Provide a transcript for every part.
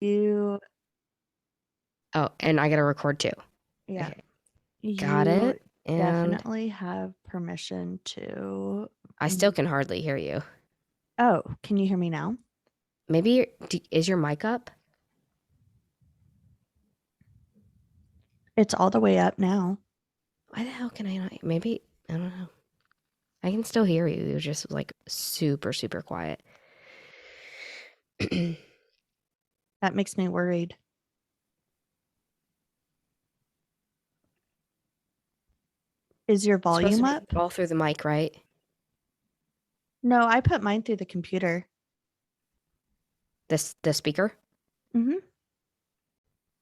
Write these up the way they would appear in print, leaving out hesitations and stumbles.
You, Oh, and I got to record too. yeah, Okay, got you it. And definitely have permission to. I still can hardly hear you. Oh, can you hear me now? Maybe is your mic up? It's all the way up now. Why the hell can I not? Maybe, I don't know. I can still hear you. You're just like super, super quiet. That makes me worried. Is your It's supposed to volume be up? all through the mic, right? No, I put mine through the computer. The speaker? Mm-hmm.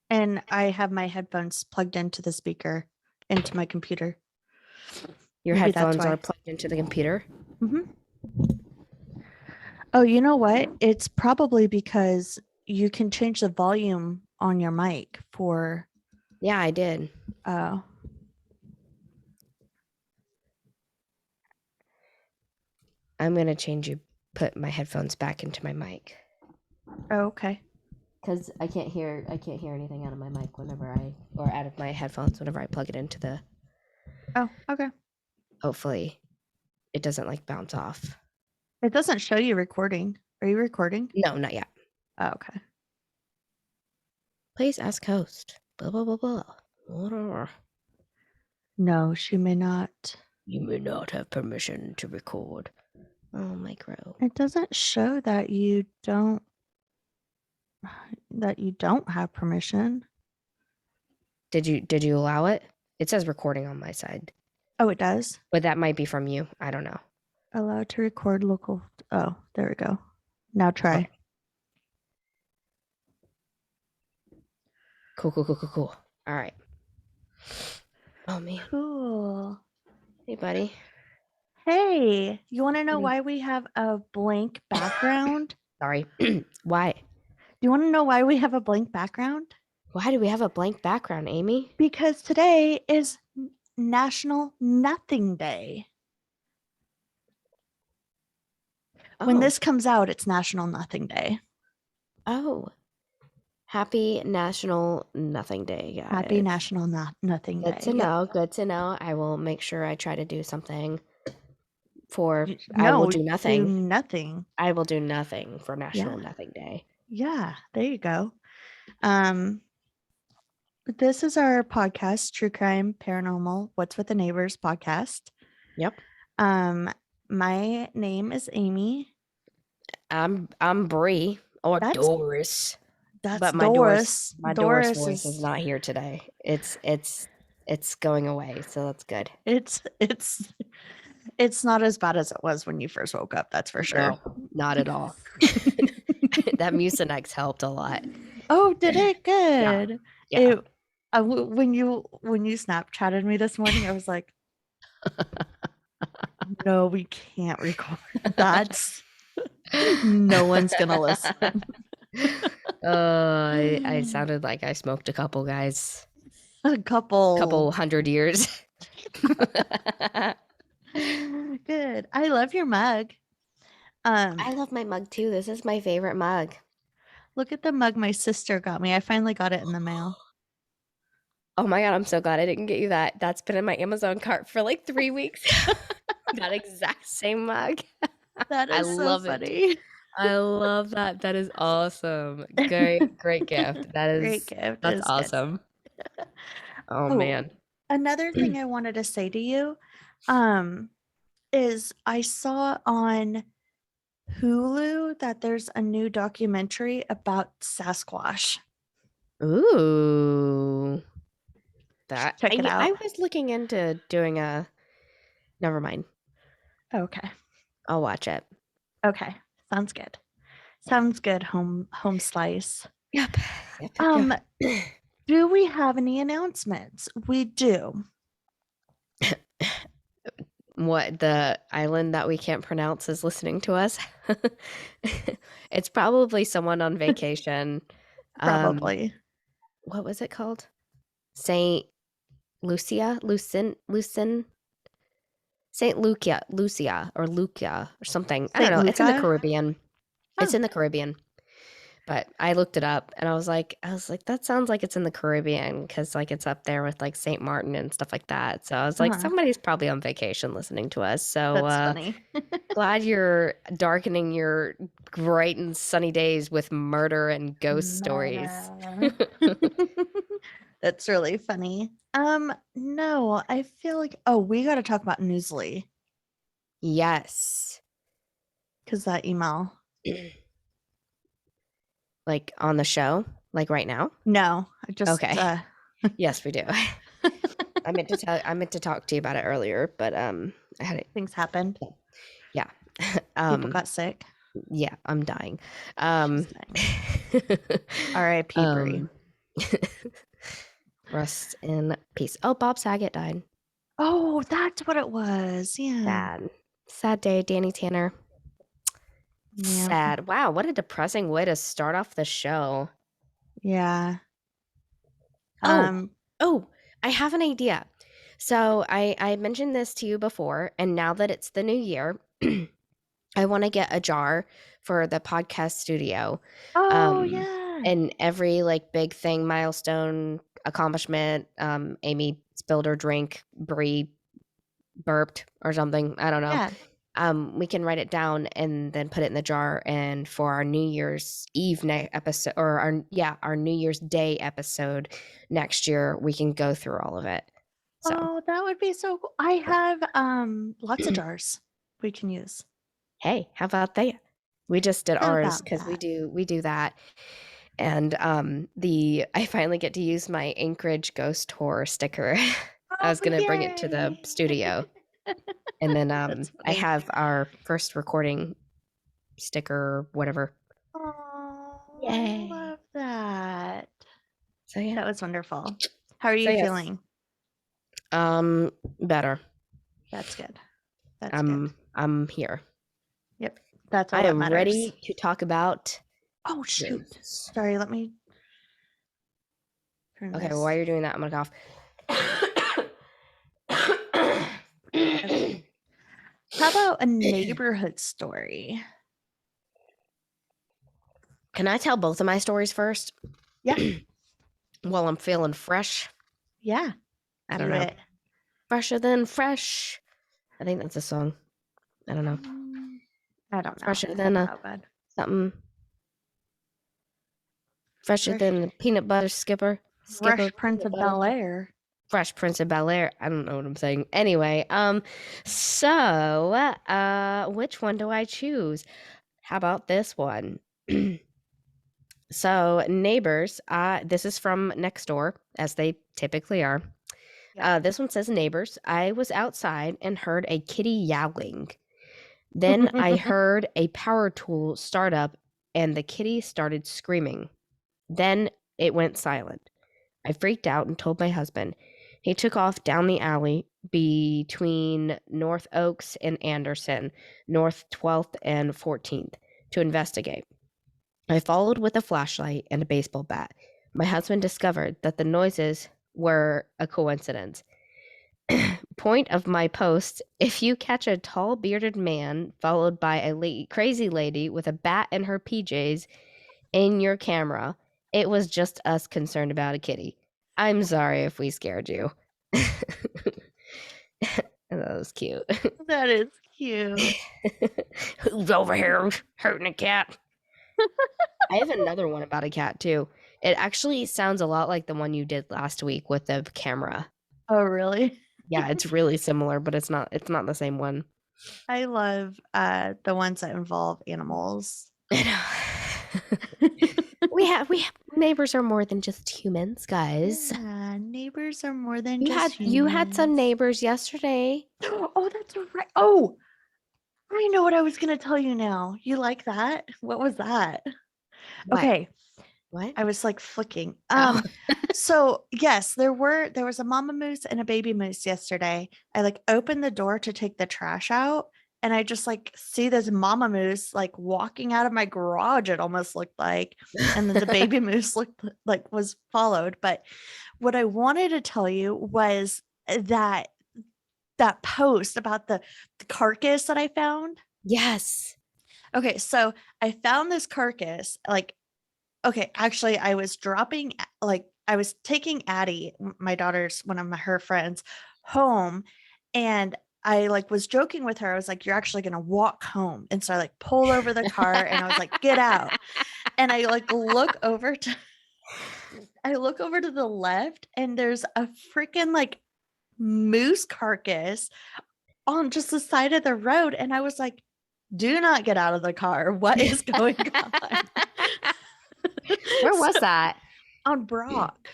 And I have my headphones plugged into the speaker into my computer. Your Maybe that's headphones are why. plugged into the computer? Mm-hmm. Oh, you know what? It's probably because you can change the volume on your mic for. Yeah, I did. Oh, I'm gonna put my headphones back into my mic. okay. Because I can't hear anything out of my mic or out of my headphones whenever I plug it into the. Oh, okay. Hopefully, it doesn't like bounce off. It doesn't show you recording. Are you recording? No, not yet. Oh, okay. Please ask host. Blah blah blah blah. Whatever. No, she may not. You may not have permission to record. Oh, micro. It doesn't show that you don't have permission. Did you allow it? It says recording on my side, Oh, it does. but that might be from you. I don't know. Allowed to record local. Oh, there we go. Now try. Okay. Cool. All right. Oh man. Cool. Hey, buddy. Hey, you want to know Hey. why we have a blank background? Sorry. Why? Do you want to know why we have a blank background? Why do we have a blank background, Amy? Because today is National Nothing Day. When Oh. this comes out, it's National Nothing Day. Oh. Happy National Nothing Day, guys. Happy National Nothing Good Day. to know. Good to know. I will make sure I try to do something for. I No, will do nothing. do nothing. I will do nothing for National Nothing Day. Yeah, there you go. This is our podcast, True Crime Paranormal What's with the Neighbors podcast. Yep. My name is Amy. I'm Bree or That's Doris. But my Doris. Doris voice is not here today. It's going away, so that's good. It's not as bad as it was when you first woke up, that's for sure. No, not at all. That Mucinex helped a lot. Oh, did it? Good. Yeah. When you Snapchatted me this morning, I was like, no, we can't record. That's no one's gonna listen. I sounded like I smoked a couple guys. A couple 100 years. Good. I love your mug. I love my mug too. This is my favorite mug. Look at the mug my sister got me. I finally got it in the mail. Oh my God, I'm so glad I didn't get you that. That's been in my Amazon cart for like 3 weeks. That exact same mug. That is so funny. I love that. That is awesome. Great gift. Great gift. That's It's awesome. Oh Oh, man. another thing I wanted to say to you, is I saw on Hulu that there's a new documentary about Sasquatch. Ooh. That Check it out. I was looking into doing a. Never mind. Okay. I'll watch it. Okay. Sounds good. Sounds good, home slice. Yep. Do we have any announcements? We do. What, the island that we can't pronounce is listening to us? It's probably someone on vacation. Probably. What was it called? Saint Lucia? Lucin? Saint Lucia or something. I don't know. It's in the Caribbean. It's in the Caribbean. But I looked it up and I was like, that sounds like it's in the Caribbean because like it's up there with like St. Martin and stuff like that. So I was like, Uh-huh. somebody's probably on vacation listening to us. So That's funny. glad you're darkening your bright and sunny days with murder and ghost stories. Murder. That's really funny. No, I feel like we got to talk about Newsly Yes. because that email. Like on the show, like right now? No, I just Okay. Yes, we do. I meant to talk to you about it earlier, but I had it. things happened. Yeah. People Um got sick. yeah, I'm dying. She's Um dying. R.I.P. Brie. um rest in peace. Oh, Bob Saget died. Oh, that's what it was. Yeah. Sad. Sad day, Danny Tanner. Yeah. Sad. Wow, what a depressing way to start off the show. Yeah. Oh, Um, oh, I have an idea. So I mentioned this to you before, and now that it's the new year, I want to get a jar for the podcast studio. oh Um, yeah. and every like big thing, milestone, accomplishment, Amy spilled her drink, Brie burped or something. I don't know. Yeah. We can write it down and then put it in the jar. And for our New Year's Eve episode, or our New Year's Day episode next year, we can go through all of it. So Oh, that would be so cool. I have lots of jars we can use. hey, how about that? We just did How ours about because that? we do that. And the I finally get to use my Anchorage Ghost Tour sticker. I Oh, was gonna bring it to the yay. studio. And then That's I funny. have our first recording sticker, whatever. Oh, I Yay. love that. So yeah. That was wonderful. How are So you yes. feeling? Better. That's good. That's good. I'm here. Yep. That's all I that am matters. ready to talk about Oh, shoot. ghosts. Sorry, let me turn Okay, well, this. while you're doing that, I'm gonna cough. Okay. How about a neighborhood story? Can I tell both of my stories first? Yeah. While I'm feeling fresh. Yeah. I don't Do know. it. Fresher than fresh. I think that's a song. I don't know. I don't know. Fresher I than don't a know, bud. something. Fresher Fresh, than the peanut butter skipper. Skipper Fresh Prince peanut of butter. Bel-Air. Fresh Prince of Bel-Air. I don't know what I'm saying. Anyway, so which one do I choose? How about this one? So neighbors, this is from next door, as they typically are. Yeah. This one says neighbors. I was outside and heard a kitty yowling. Then I heard a power tool start up and the kitty started screaming. Then it went silent. I freaked out and told my husband. He took off down the alley between North Oaks and Anderson, North 12th and 14th, to investigate. I followed with a flashlight and a baseball bat. My husband discovered that the noises were a coincidence. Point of my post: if you catch a tall bearded man followed by a crazy lady with a bat in her PJs in your camera, it was just us concerned about a kitty. I'm sorry if we scared you. That was cute. That is cute. Who's over here hurting a cat? I have another one about a cat too. It actually sounds a lot like the one you did last week with the camera. Oh, really? Yeah, it's really similar, but it's not the same one. I love the ones that involve animals. I know. we have neighbors are more than just humans, guys. Yeah, neighbors are more than You just had some humans. neighbors yesterday. Oh, that's right. Oh, I know what I was gonna tell you now. You like that? What was that? What? Okay. What? I was like flicking. Oh. So yes, there was a mama moose and a baby moose yesterday. I like opened the door to take the trash out and I just like see this mama moose like walking out of my garage, it almost looked like. And then the baby moose looked like was followed. But what I wanted to tell you was that post about the carcass that I found. Yes. Okay, so I found this carcass like okay, actually, I was dropping, like, I was taking Addie, my daughter's one of her friends, home, and I like was joking with her. I was like, "You're actually gonna walk home," and so I like pull over the car, and I was like, "Get out!" And I like look over to, I look over to the left, and there's a freaking like moose carcass on just the side of the road, and I was like, "Do not get out of the car. What is going on?" Where was So, that? on Brock.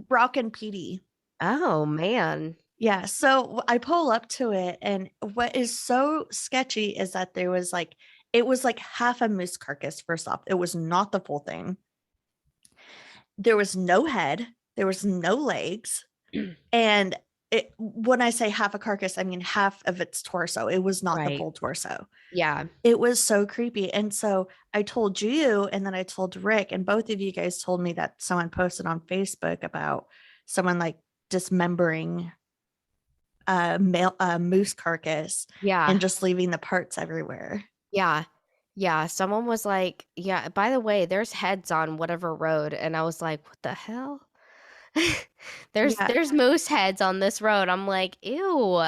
Brock and Petey. Oh, man. Yeah, so I pull up to it, and what is so sketchy is that there was like, it was like half a moose carcass. First off, it was not the full thing. There was no head, there was no legs, and when I say half a carcass, I mean half of its torso. It was not the Right. full torso. Yeah. It was so creepy. And so I told you, and then I told Rick, and both of you guys told me that someone posted on Facebook about someone like dismembering a moose carcass Yeah. and just leaving the parts everywhere. Yeah. Yeah. Someone was like, yeah, by the way, there's heads on whatever road. And I was like, what the hell? Yeah. There's moose heads on this road. I'm like, ew.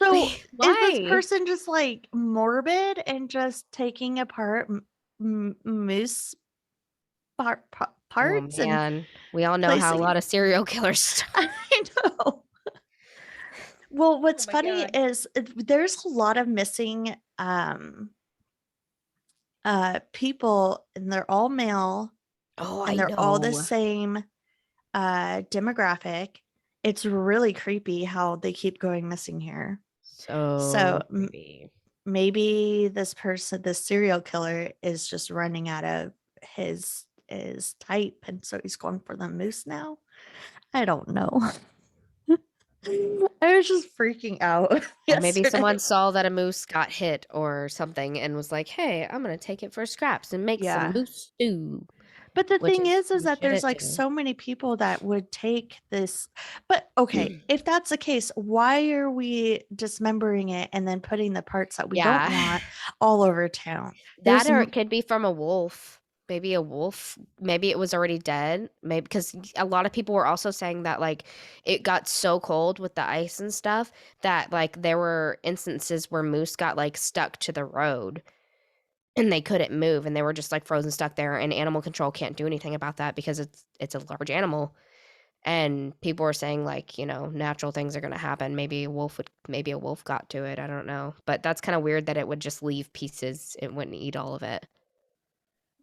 So is this Why? person just like morbid and just taking apart moose Oh parts and man. We all know how a placing? lot of serial killers start. I know. Well, Oh what's my funny God. is there's a lot of missing people, and they're all male, Oh, and I they're all the know. same demographic. It's really creepy how they keep going missing here. So So creepy. maybe this serial killer is just running out of his type, and so he's going for the moose now. I don't know. I was just freaking out Or maybe someone yesterday. saw that a moose got hit or something and was like, hey, I'm gonna take it for scraps and make some Yeah. moose stew, But the which thing is is some that shit there's it like do. so many people that would take this. But okay, if that's the case, why are we dismembering it and then putting the parts that we don't Yeah. want all over town? That or it could be from a wolf. Maybe a wolf. Maybe it was already dead. Maybe because a lot of people were also saying that like it got so cold with the ice and stuff that like there were instances where moose got like stuck to the road and they couldn't move and they were just like frozen stuck there and animal control can't do anything about that because it's a large animal. And people were saying like, natural things are going to happen. Maybe a wolf got to it. I don't know. But that's kind of weird that it would just leave pieces. It wouldn't eat all of it.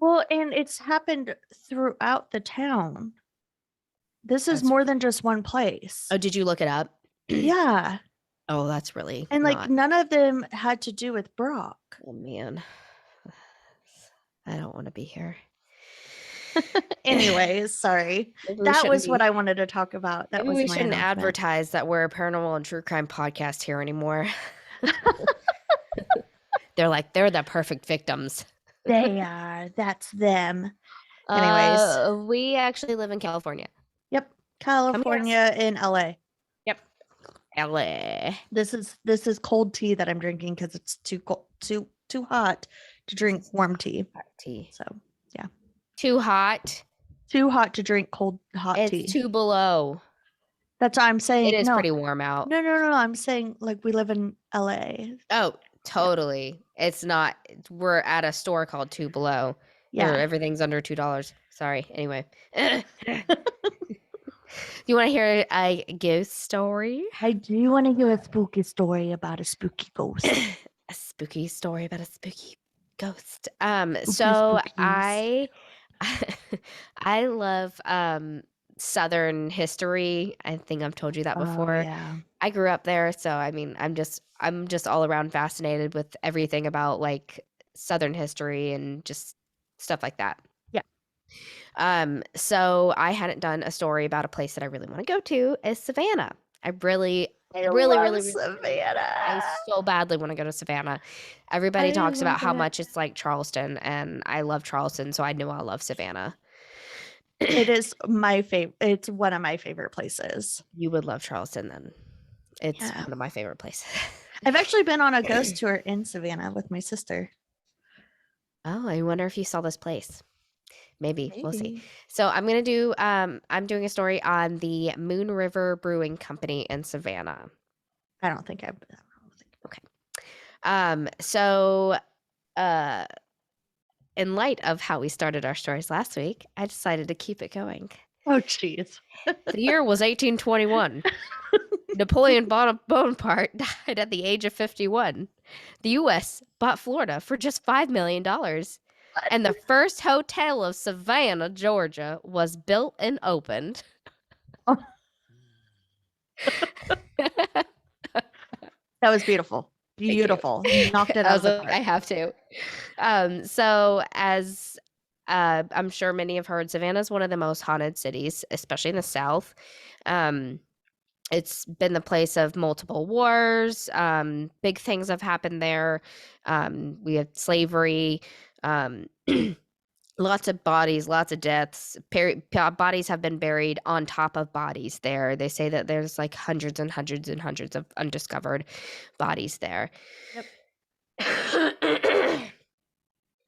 Well, and it's happened throughout the town. This is That's more than just one place. Oh, did you look it up? Yeah. Oh, that's really And like not. none of them had to do with Brock. Oh man. I don't want to be here. Anyways, sorry. Maybe we That shouldn't was what be I wanted to talk about. That maybe was we my shouldn't announcement. advertise that we're a paranormal and true crime podcast here anymore. They're the perfect victims. They are. That's them. Anyways, We actually live in California. yep. Come guess. California in LA. Yep. LA. This is cold tea that I'm drinking because it's too cold, too hot to drink warm tea. Hot tea. So yeah, Too hot. too hot to drink cold hot It's tea. too below. That's what I'm It saying. is No, pretty warm out. no. I'm saying like we live in LA. Oh, Yeah, totally. It's not. We're at a store called Two Below. Or yeah. everything's under $2. Sorry. Anyway. You want to hear a ghost story? I do want to hear a spooky story about a spooky ghost. A spooky story about a spooky ghost. Spooky So spookies. I love Southern history. I think I've told you that Oh before. yeah. I grew up there, so I mean, I'm just all around fascinated with everything about like Southern history and just stuff like that. Yeah. So I hadn't done a story about a place that I really want to go to is Savannah. I really, I really, love really, really, I Savannah. so badly want to go to Savannah. Everybody I talks about love how it. much it's like Charleston, and I love Charleston, so I knew I'll love Savannah. It is my favorite. It's one of my favorite places. You would love Charleston then. It's Yeah. one of my favorite places. I've actually been on a ghost tour in Savannah with my sister. Oh, I wonder if you saw this place. Maybe. We'll see. Maybe. So I'm doing a story on the Moon River Brewing Company in Savannah. I don't think I don't think. So in light of how we started our stories last week, I decided to keep it going. Oh, jeez. The year was 1821. Napoleon Bonaparte died at the age of 51. The U.S. bought Florida for just $5 million. And the first hotel of Savannah, Georgia, was built and opened. Oh. That was beautiful. Beautiful. You knocked it I out was of the like, park. I have to. So as I'm sure many have heard, Savannah is one of the most haunted cities, especially in the South. It's been the place of multiple wars. Big things have happened there. We have slavery, lots of bodies, lots of deaths. Bodies have been buried on top of bodies there. They say that there's like hundreds and hundreds and hundreds of undiscovered bodies there. Yep.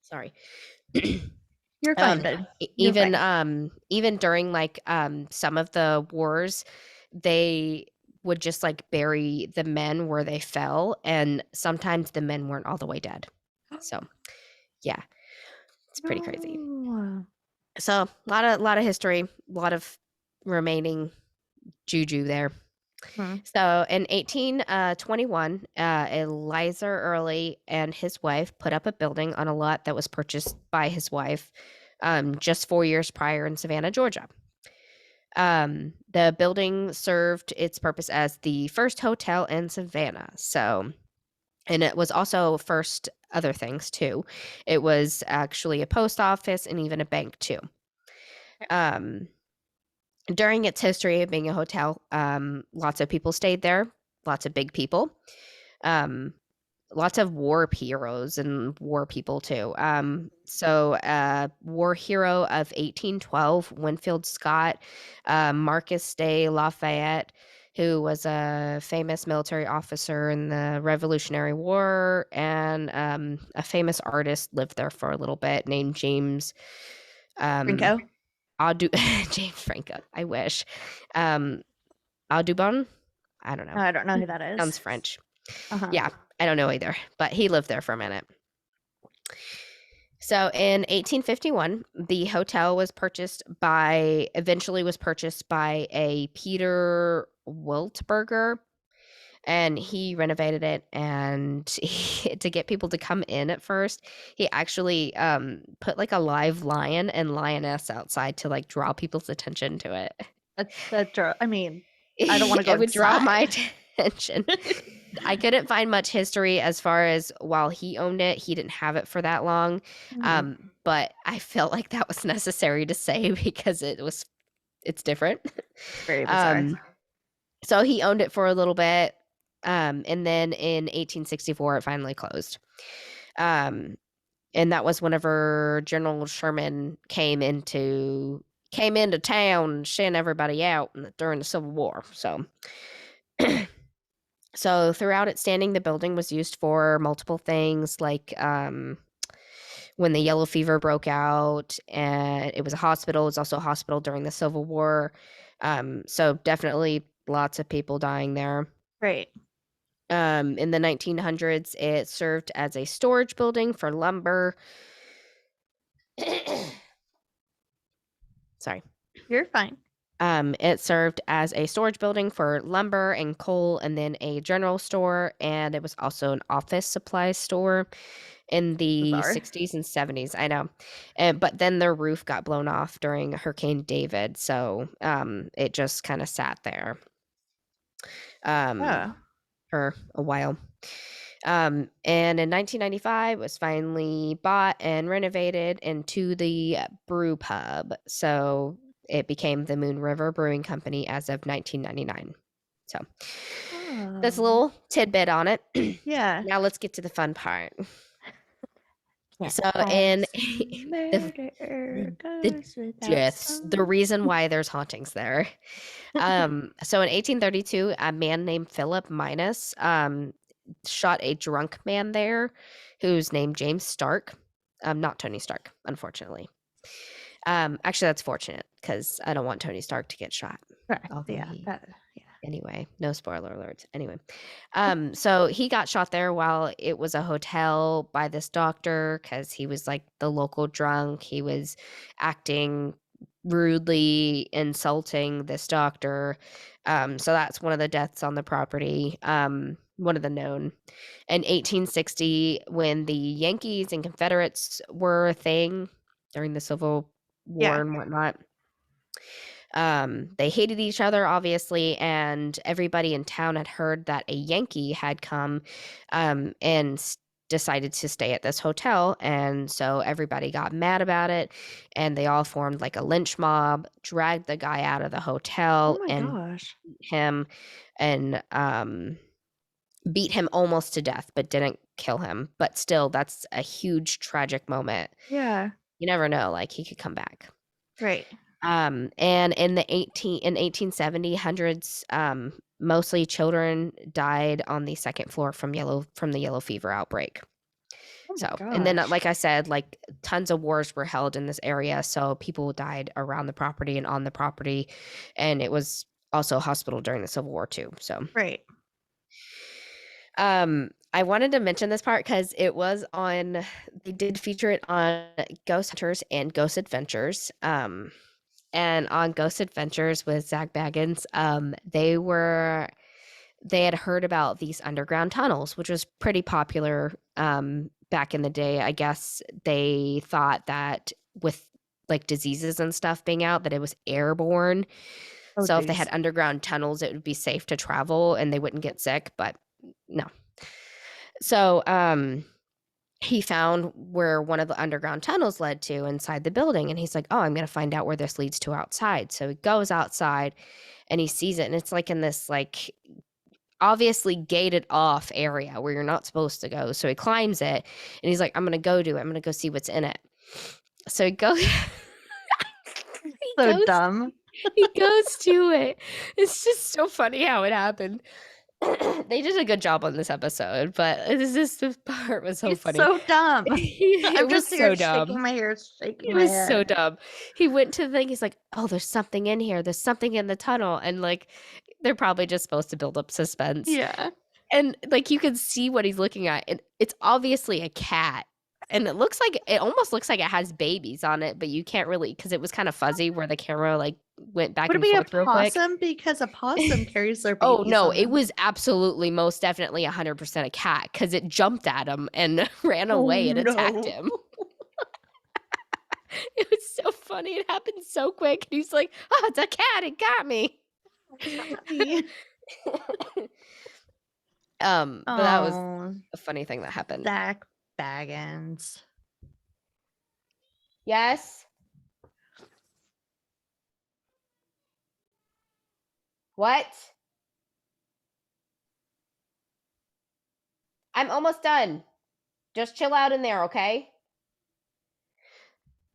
Sorry. You're fine, babe. You're fine. Even during like some of the wars, they would just like bury the men where they fell, and sometimes the men weren't all the way dead. So yeah, it's pretty crazy. No. So a lot of history, a lot of remaining juju there. So in 1821, Eliza Early and his wife put up a building on a lot that was purchased by his wife just 4 years prior in Savannah, Georgia. The building served its purpose as the first hotel in Savannah. So, and it was also first other things too. It was actually a post office and even a bank too. During its history of being a hotel, lots of people stayed there, lots of big people, lots of war heroes and war people too. So war hero of 1812, Winfield Scott, Marcus de Lafayette, who was a famous military officer in the Revolutionary War, and a famous artist lived there for a little bit named James Franco? James Franco. I wish. Audubon? I don't know. I don't know who that is. Sounds French. Uh-huh. Yeah, I don't know either, but he lived there for a minute. So in 1851, the hotel was eventually was purchased by a Peter Wiltberger, and he renovated it. And to get people to come in at first, he actually put like a live lion and lioness outside to like draw people's attention to it. I mean, I don't want to go It would draw my inside. attention. I couldn't find much history as far as while he owned it, he didn't have it for that long. But I felt like that was necessary to say because it's different. Very bizarre. So he owned it for a little bit. And then in 1864, it finally closed. And that was whenever General Sherman came into town, sent everybody out during the Civil War. So throughout its standing, the building was used for multiple things, like when the yellow fever broke out, and it was a hospital. It was also a hospital during the Civil War. So definitely lots of people dying there. Right. In the 1900s, it served as a storage building for lumber. Sorry. You're fine. It served as a storage building for lumber and coal, and then a general store, and it was also an office supply store in the Bizarre. 60s and 70s. I know. But then their roof got blown off during Hurricane David, so it just kind of sat there for a while. And in 1995, it was finally bought and renovated into the brew pub. So it became the Moon River Brewing Company as of 1999. So that's a little tidbit on it. Yeah. Now let's get to the fun part. So in the deaths, the reason why there's hauntings there. So in 1832, a man named Philip Minus shot a drunk man there who's named James Stark. Not Tony Stark, unfortunately. Actually, that's fortunate because I don't want Tony Stark to get shot. Correct. Although Yeah. he That, yeah. Anyway, no spoiler alerts. Anyway, so he got shot there while it was a hotel by this doctor because he was like the local drunk. He was acting rudely insulting this doctor. So that's one of the deaths on the property. One of the known. In 1860, when the Yankees and Confederates were a thing during the Civil War Yeah. and whatnot, they hated each other, obviously, and everybody in town had heard that a Yankee had come and decided to stay at this hotel. And so everybody got mad about it, and they all formed like a lynch mob, dragged the guy out of the Oh hotel my and gosh. him and beat him almost to death, but didn't kill him. But still, that's a huge tragic moment. Yeah. You never know, like he could come back. Right. And in the 1870 hundreds, mostly children died on the second floor from the yellow fever outbreak. Oh my So, and then, gosh. like I said, like tons of wars were held in this area, so people died around the property and on the property, and it was also a hospital during the Civil War too. So, Right. I wanted to mention this part because it was on. They did feature it on Ghost Hunters and Ghost Adventures. And on Ghost Adventures with Zach Baggins, they had heard about these underground tunnels, which was pretty popular back in the day. I guess they thought that with like diseases and stuff being out, that it was airborne. Oh So if they had geez. underground tunnels, it would be safe to travel and they wouldn't get sick. But no. So he found where one of the underground tunnels led to inside the building, and he's like, oh, I'm going to find out where this leads to outside. So he goes outside and he sees it, and it's like in this like obviously gated off area where you're not supposed to go. So he climbs it and he's like, I'm going to go do it. I'm going to go see what's in it. So he goes he So goes dumb. he goes to it. It's just so funny how it happened. They did a good job on this episode, but it's just this part was so It's funny. so dumb. It I'm was just here so shaking dumb. my hair, shaking It my was head. so dumb. He went to the thing. He's like, "Oh, there's something in here. There's something in the tunnel." And like, they're probably just supposed to build up suspense. Yeah. And like, you can see what he's looking at, and it's obviously a cat. And it almost looks like it has babies on it, but you can't really because it was kind of fuzzy where the camera like went back Would it and be a forth real quick. possum? Because a possum carries their Oh babies no, on it them. was absolutely most definitely 100% a cat because it jumped at him and ran Oh away and attacked no. him. It was so funny. It happened so quick. And he's like, "Oh, it's a cat. It got me." Sorry. But that was Oh, a funny thing that happened. Zach Baggins. Yes. What? I'm almost done. Just chill out in there, okay?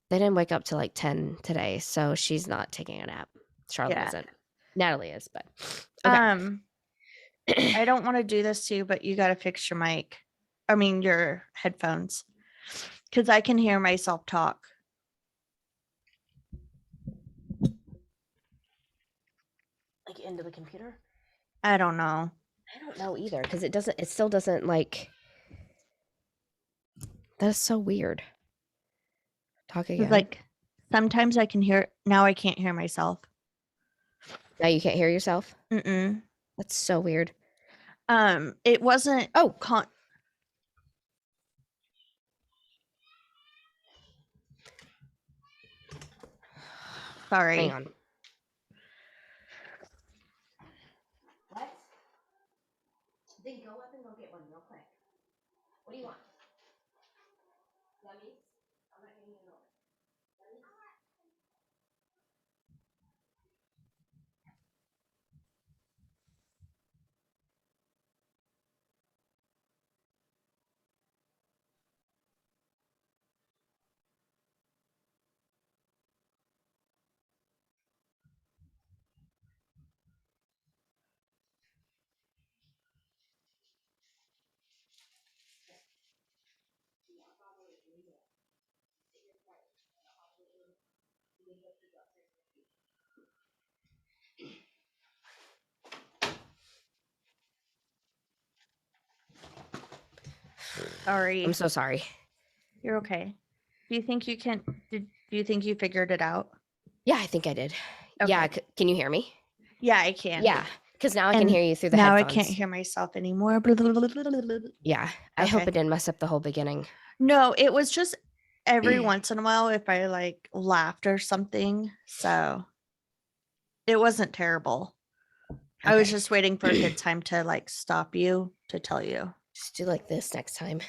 They didn't wake up till like 10 today, so she's not taking a nap. Charlotte Yeah. isn't. Natalie is, but okay. I don't want to do this to you, but you got to fix your mic. I mean, your headphones. Because I can hear myself talk. Like into the computer? I don't know. I don't know either because it still doesn't like. That is so weird. Talk again. Like sometimes I can hear, now I can't hear myself. Now you can't hear yourself? Mm-mm. That's so weird. It wasn't. Oh, Sorry. hang on. What? Then go up and go get one real quick. What do you want? Gummies? I'm not getting you over. Sorry. I'm so sorry. You're okay. Do you think you figured it out? Yeah, I think I did. Okay. Yeah, can you hear me? Yeah, I can. Yeah, because now I can hear you through the now headphones. I can't hear myself anymore. Yeah, I hope it didn't mess up the whole beginning. No, it was just every once in a while if I like laughed or something. So it wasn't terrible. I was Okay. just waiting for a good time to like stop you to tell you. Just do like this next time.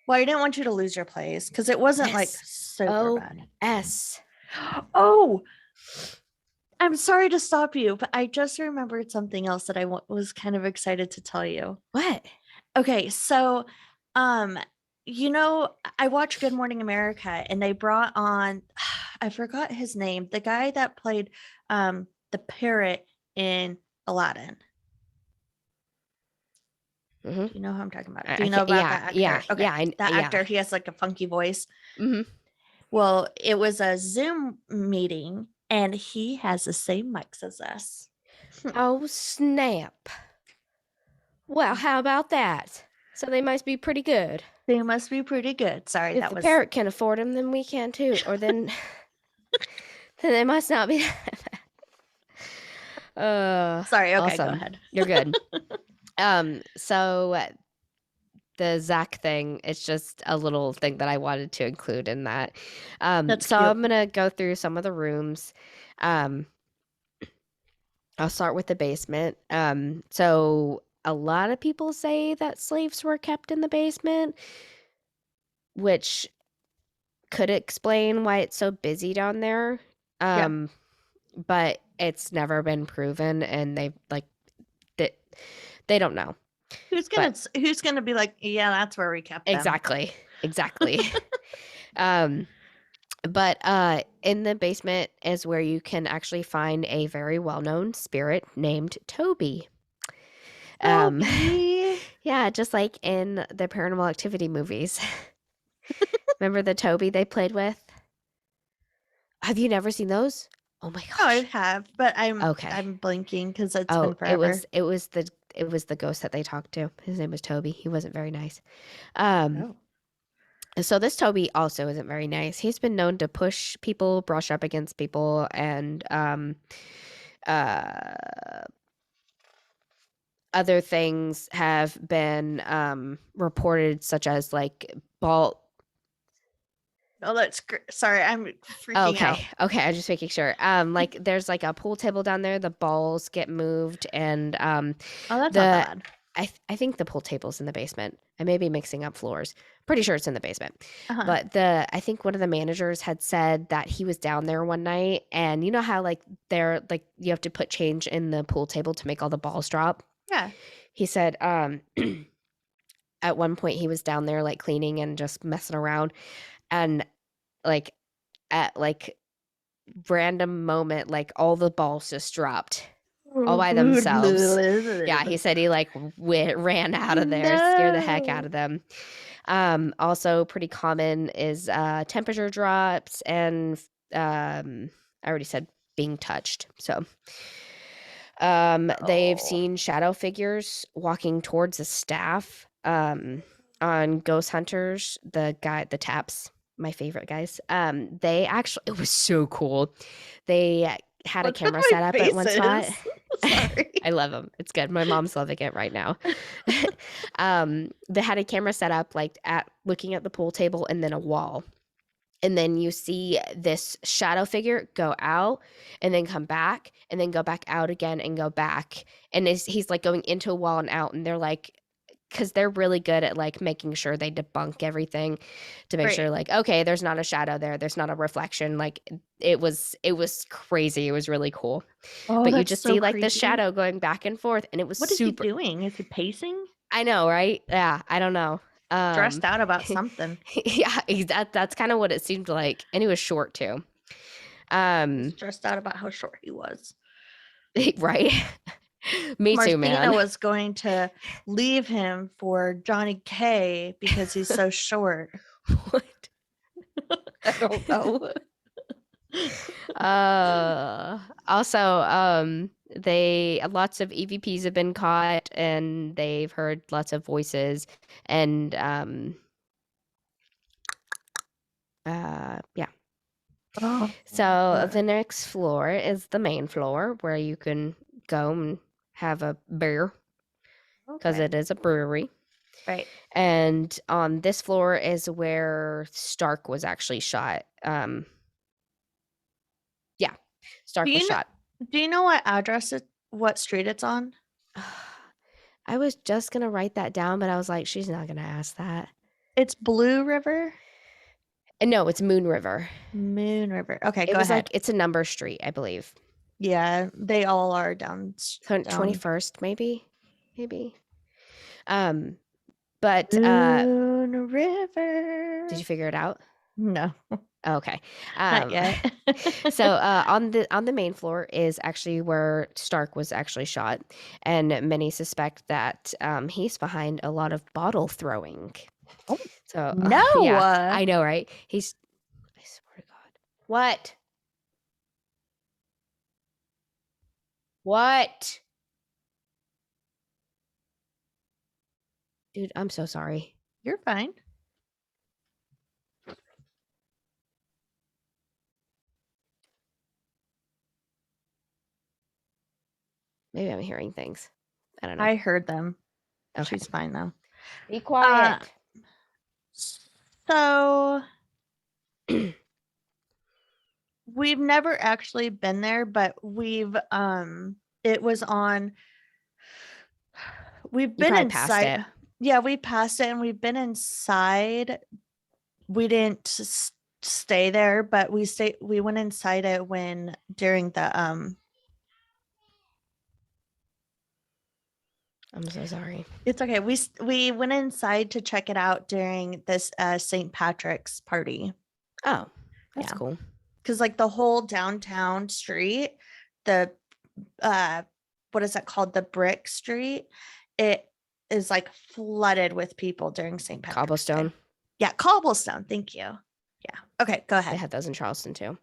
Well, I didn't want you to lose your place because it wasn't like super bad. S. Oh, I'm sorry to stop you, but I just remembered something else that I was kind of excited to tell you. What? Okay, so I watched Good Morning America and they brought on I forgot his name, the guy that played the parrot in Aladdin. Mm-hmm. Do you know who I'm talking about? Do you know about that actor? Yeah, okay. yeah, That actor, he has like a funky voice. Mm-hmm. Well, it was a Zoom meeting and he has the same mics as us. Oh, snap. Well, how about that? So they must be pretty good. They must be pretty good. Sorry, If that the was parrot can afford them, then we can too. Or then they must not be that bad. Sorry, okay, awesome. go ahead. You're good. So the Zach thing, it's just a little thing that I wanted to include in that. That's so cute. I'm gonna go through some of the rooms. I'll start with the basement. So a lot of people say that slaves were kept in the basement, which could explain why it's so busy down there. But it's never been proven, and they don't know. Who's gonna be like, yeah, that's where we kept them. Exactly. But in the basement is where you can actually find a very well-known spirit named Toby. Toby. Yeah, just like in the Paranormal Activity movies. Remember the Toby they played with? Have you never seen those? Oh my Oh, I gosh. have, but I'm Okay. blinking because it's been forever. it was the ghost that they talked to. His name was Toby. He wasn't very nice. Um, So this Toby also isn't very nice. He's been known to push people, brush up against people, and uh, other things have been reported, such as like ball. Oh, that's sorry, I'm freaking out. Okay, I'm just making sure. Like there's like a pool table down there. The balls get moved, and Oh, that's not that bad. I think the pool table's in the basement. I may be mixing up floors. Pretty sure it's in the basement. Uh-huh. But I think one of the managers had said that he was down there one night, and you know how like they're like you have to put change in the pool table to make all the balls drop. Yeah. He said at one point he was down there like cleaning and just messing around, and like at like random moment, like all the balls just dropped all by themselves. Yeah, he said he like ran out of there, scared the heck out of them. Also pretty common is temperature drops and I already said being touched. So they've seen shadow figures walking towards the staff on Ghost Hunters, the Taps, my favorite guys. They actually, it was so cool. They had a camera set up at one spot. Sorry. I love them. It's good. My mom's loving it right now. They had a camera set up like at looking at the pool table and then a wall. And then you see this shadow figure go out and then come back and then go back out again and go back. And he's like going into a wall and out. And they're like, because they're really good at like making sure they debunk everything to make sure like, okay, there's not a shadow there. There's not a reflection. Like it was crazy. It was really cool. Oh, but you just see like creepy. the shadow going back and forth. And it was What super. is he doing? Is he pacing? I know, right? Yeah, I don't know. Stressed out about something. Yeah, that's kind of what it seemed like. And he was short too. Stressed out about how short he was. Right? Me too, man. Martina was going to leave him for Johnny K because he's so short. What? I don't know. Also, they lots of EVPs have been caught and they've heard lots of voices and yeah. Oh, So the next floor is the main floor where you can go and have a beer because okay. it is a brewery. Right. And on this floor is where Stark was actually shot. Yeah, Do Stark was you know shot. do you know what address what street it's on? I was just gonna write that down, but I was like, she's not gonna ask that. It's Blue River? And no, it's Moon River. Moon River. Okay, It go was like ahead. it's a number street, I believe. Yeah, they all are down 21st, maybe. Um, but Moon did River. you figure it out? No, Okay. not Um, yet. so on the main floor is actually where Stark was actually shot, and many suspect that he's behind a lot of bottle throwing. Oh, So yeah, no. I know, right? He's. I swear to God. What? What? Dude, I'm so sorry. You're fine. Maybe I'm hearing things. I don't know. I heard them. Okay. She's fine though. Be Uh, quiet. so we've never actually been there, but it was on we've You been probably passed inside. it. Yeah, we passed it and we've been inside. We didn't stay there, but we went inside it when during the I'm so sorry. it's okay. We went inside to check it out during this St. Patrick's party. Oh, that's Yeah. cool. Cuz like the whole downtown street, the uh what is that called? The brick street, it is like flooded with people during St. Patrick's Cobblestone. Day. Yeah, cobblestone. Thank you. Yeah. Okay, go They ahead. had those in Charleston too.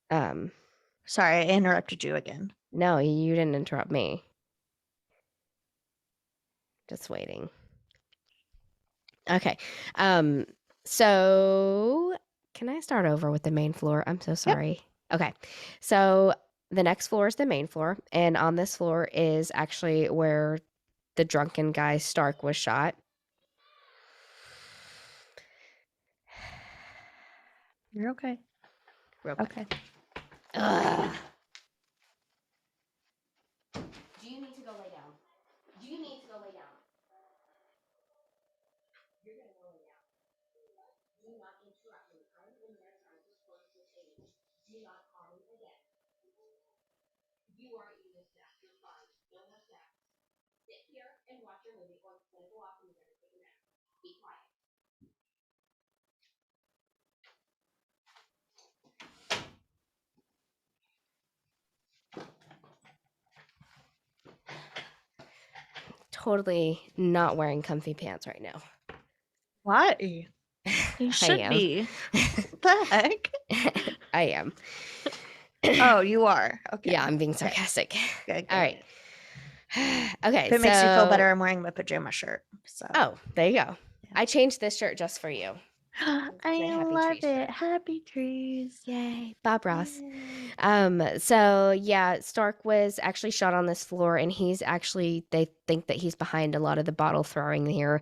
Sorry, I interrupted you again. No, you didn't interrupt me. Just waiting. Okay. So can I start over with the main floor? I'm so Yep. sorry. Okay. So the next floor is the main floor, and on this floor is actually where the drunken guy Stark was shot. You're okay. Real quick. Okay. Ugh. Do you need to go lay down? Do you need to go lay down? You're gonna go lay down. Do not interrupt me. I am in there trying to close the page. Do not call me again. You are eating a snack. You're fine. No more snacks. Sit here and watch your movie, or it's gonna go off and you're gonna take a nap. Be quiet. Totally not wearing comfy pants right now. Why? You I should am. be. What the heck? I am. Oh, you are. Okay. Yeah, I'm being Okay. sarcastic. Good, All right. Okay. If it makes you feel better, I'm wearing my pajama shirt. So. Oh, there you go. Yeah. I changed this shirt just for you. I Happy love trees it. shirt. Happy trees. Yay, Bob Ross. Yay. So yeah, Stark was actually shot on this floor, and they think that he's behind a lot of the bottle throwing here.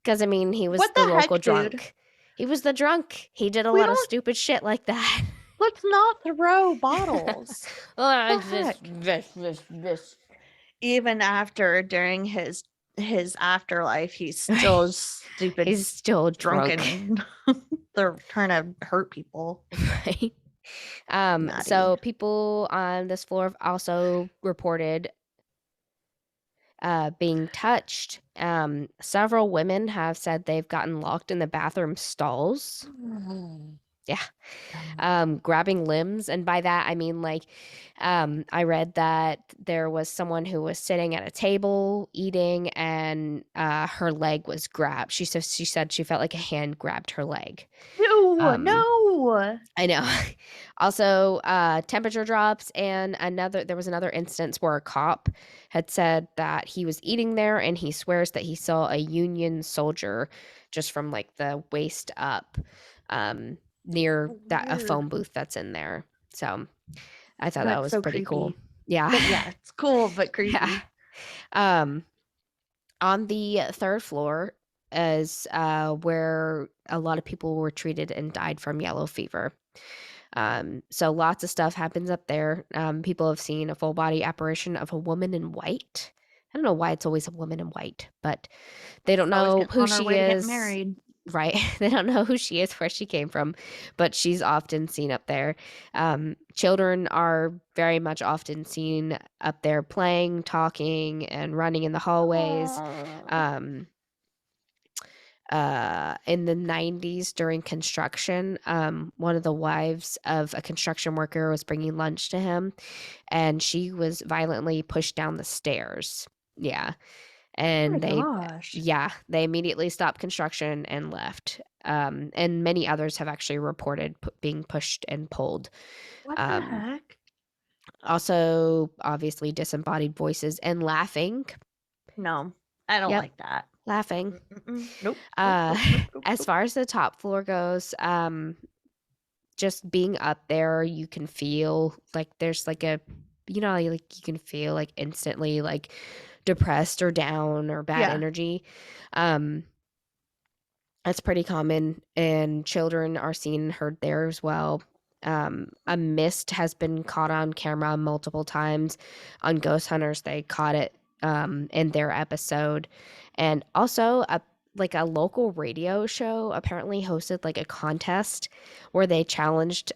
Because I mean, he was What the the local heck, drunk. dude? He was the drunk. He did a We lot of don't. stupid shit like that. Let's not throw bottles. This. Even after during his afterlife, he's still stupid, He's still drunk. drunken. They're trying to hurt people. Right. Naughty. So people on this floor have also reported being touched. Several women have said they've gotten locked in the bathroom stalls. Yeah. Grabbing limbs. And by that, I mean, like, I read that there was someone who was sitting at a table eating and her leg was grabbed. She said she felt like a hand grabbed her leg. No, Um, no. I know. Also, temperature drops, and there was another instance where a cop had said that he was eating there, and he swears that he saw a Union soldier just from like the waist up, near a Weird. phone booth that's in there. So I thought that That's was so pretty cool. creepy. Yeah. But yeah, it's cool but Yeah. creepy. Um, on the third floor is where a lot of people were treated and died from yellow fever. So lots of stuff happens up there. People have seen a full body apparition of a woman in white. I don't know why it's always a woman in white, but they don't She's always know getting who on her she way to getting is. married. Right. They don't know who she is, where she came from, but she's often seen up there. Children are very much often seen up there playing, talking, and running in the hallways. Aw. Um, in the 90s during construction, one of the wives of a construction worker was bringing lunch to him, and she was violently pushed down the stairs. Yeah. Oh my And gosh. they immediately stopped construction and left. And many others have actually reported being pushed and pulled. What the Um, heck? Also, obviously, disembodied voices and laughing. No, I don't Yep, like that. laughing. Nope. Nope. Uh, Nope. Nope. Nope. as Nope. far as the top floor goes, just being up there, you can feel like there's like like you can feel like instantly like depressed or down or bad Yeah. energy. Um, That's pretty common, and children are seen and heard there as well. A mist has been caught on camera multiple times on Ghost Hunters. They caught it in their episode, and also a local radio show apparently hosted like a contest where they challenged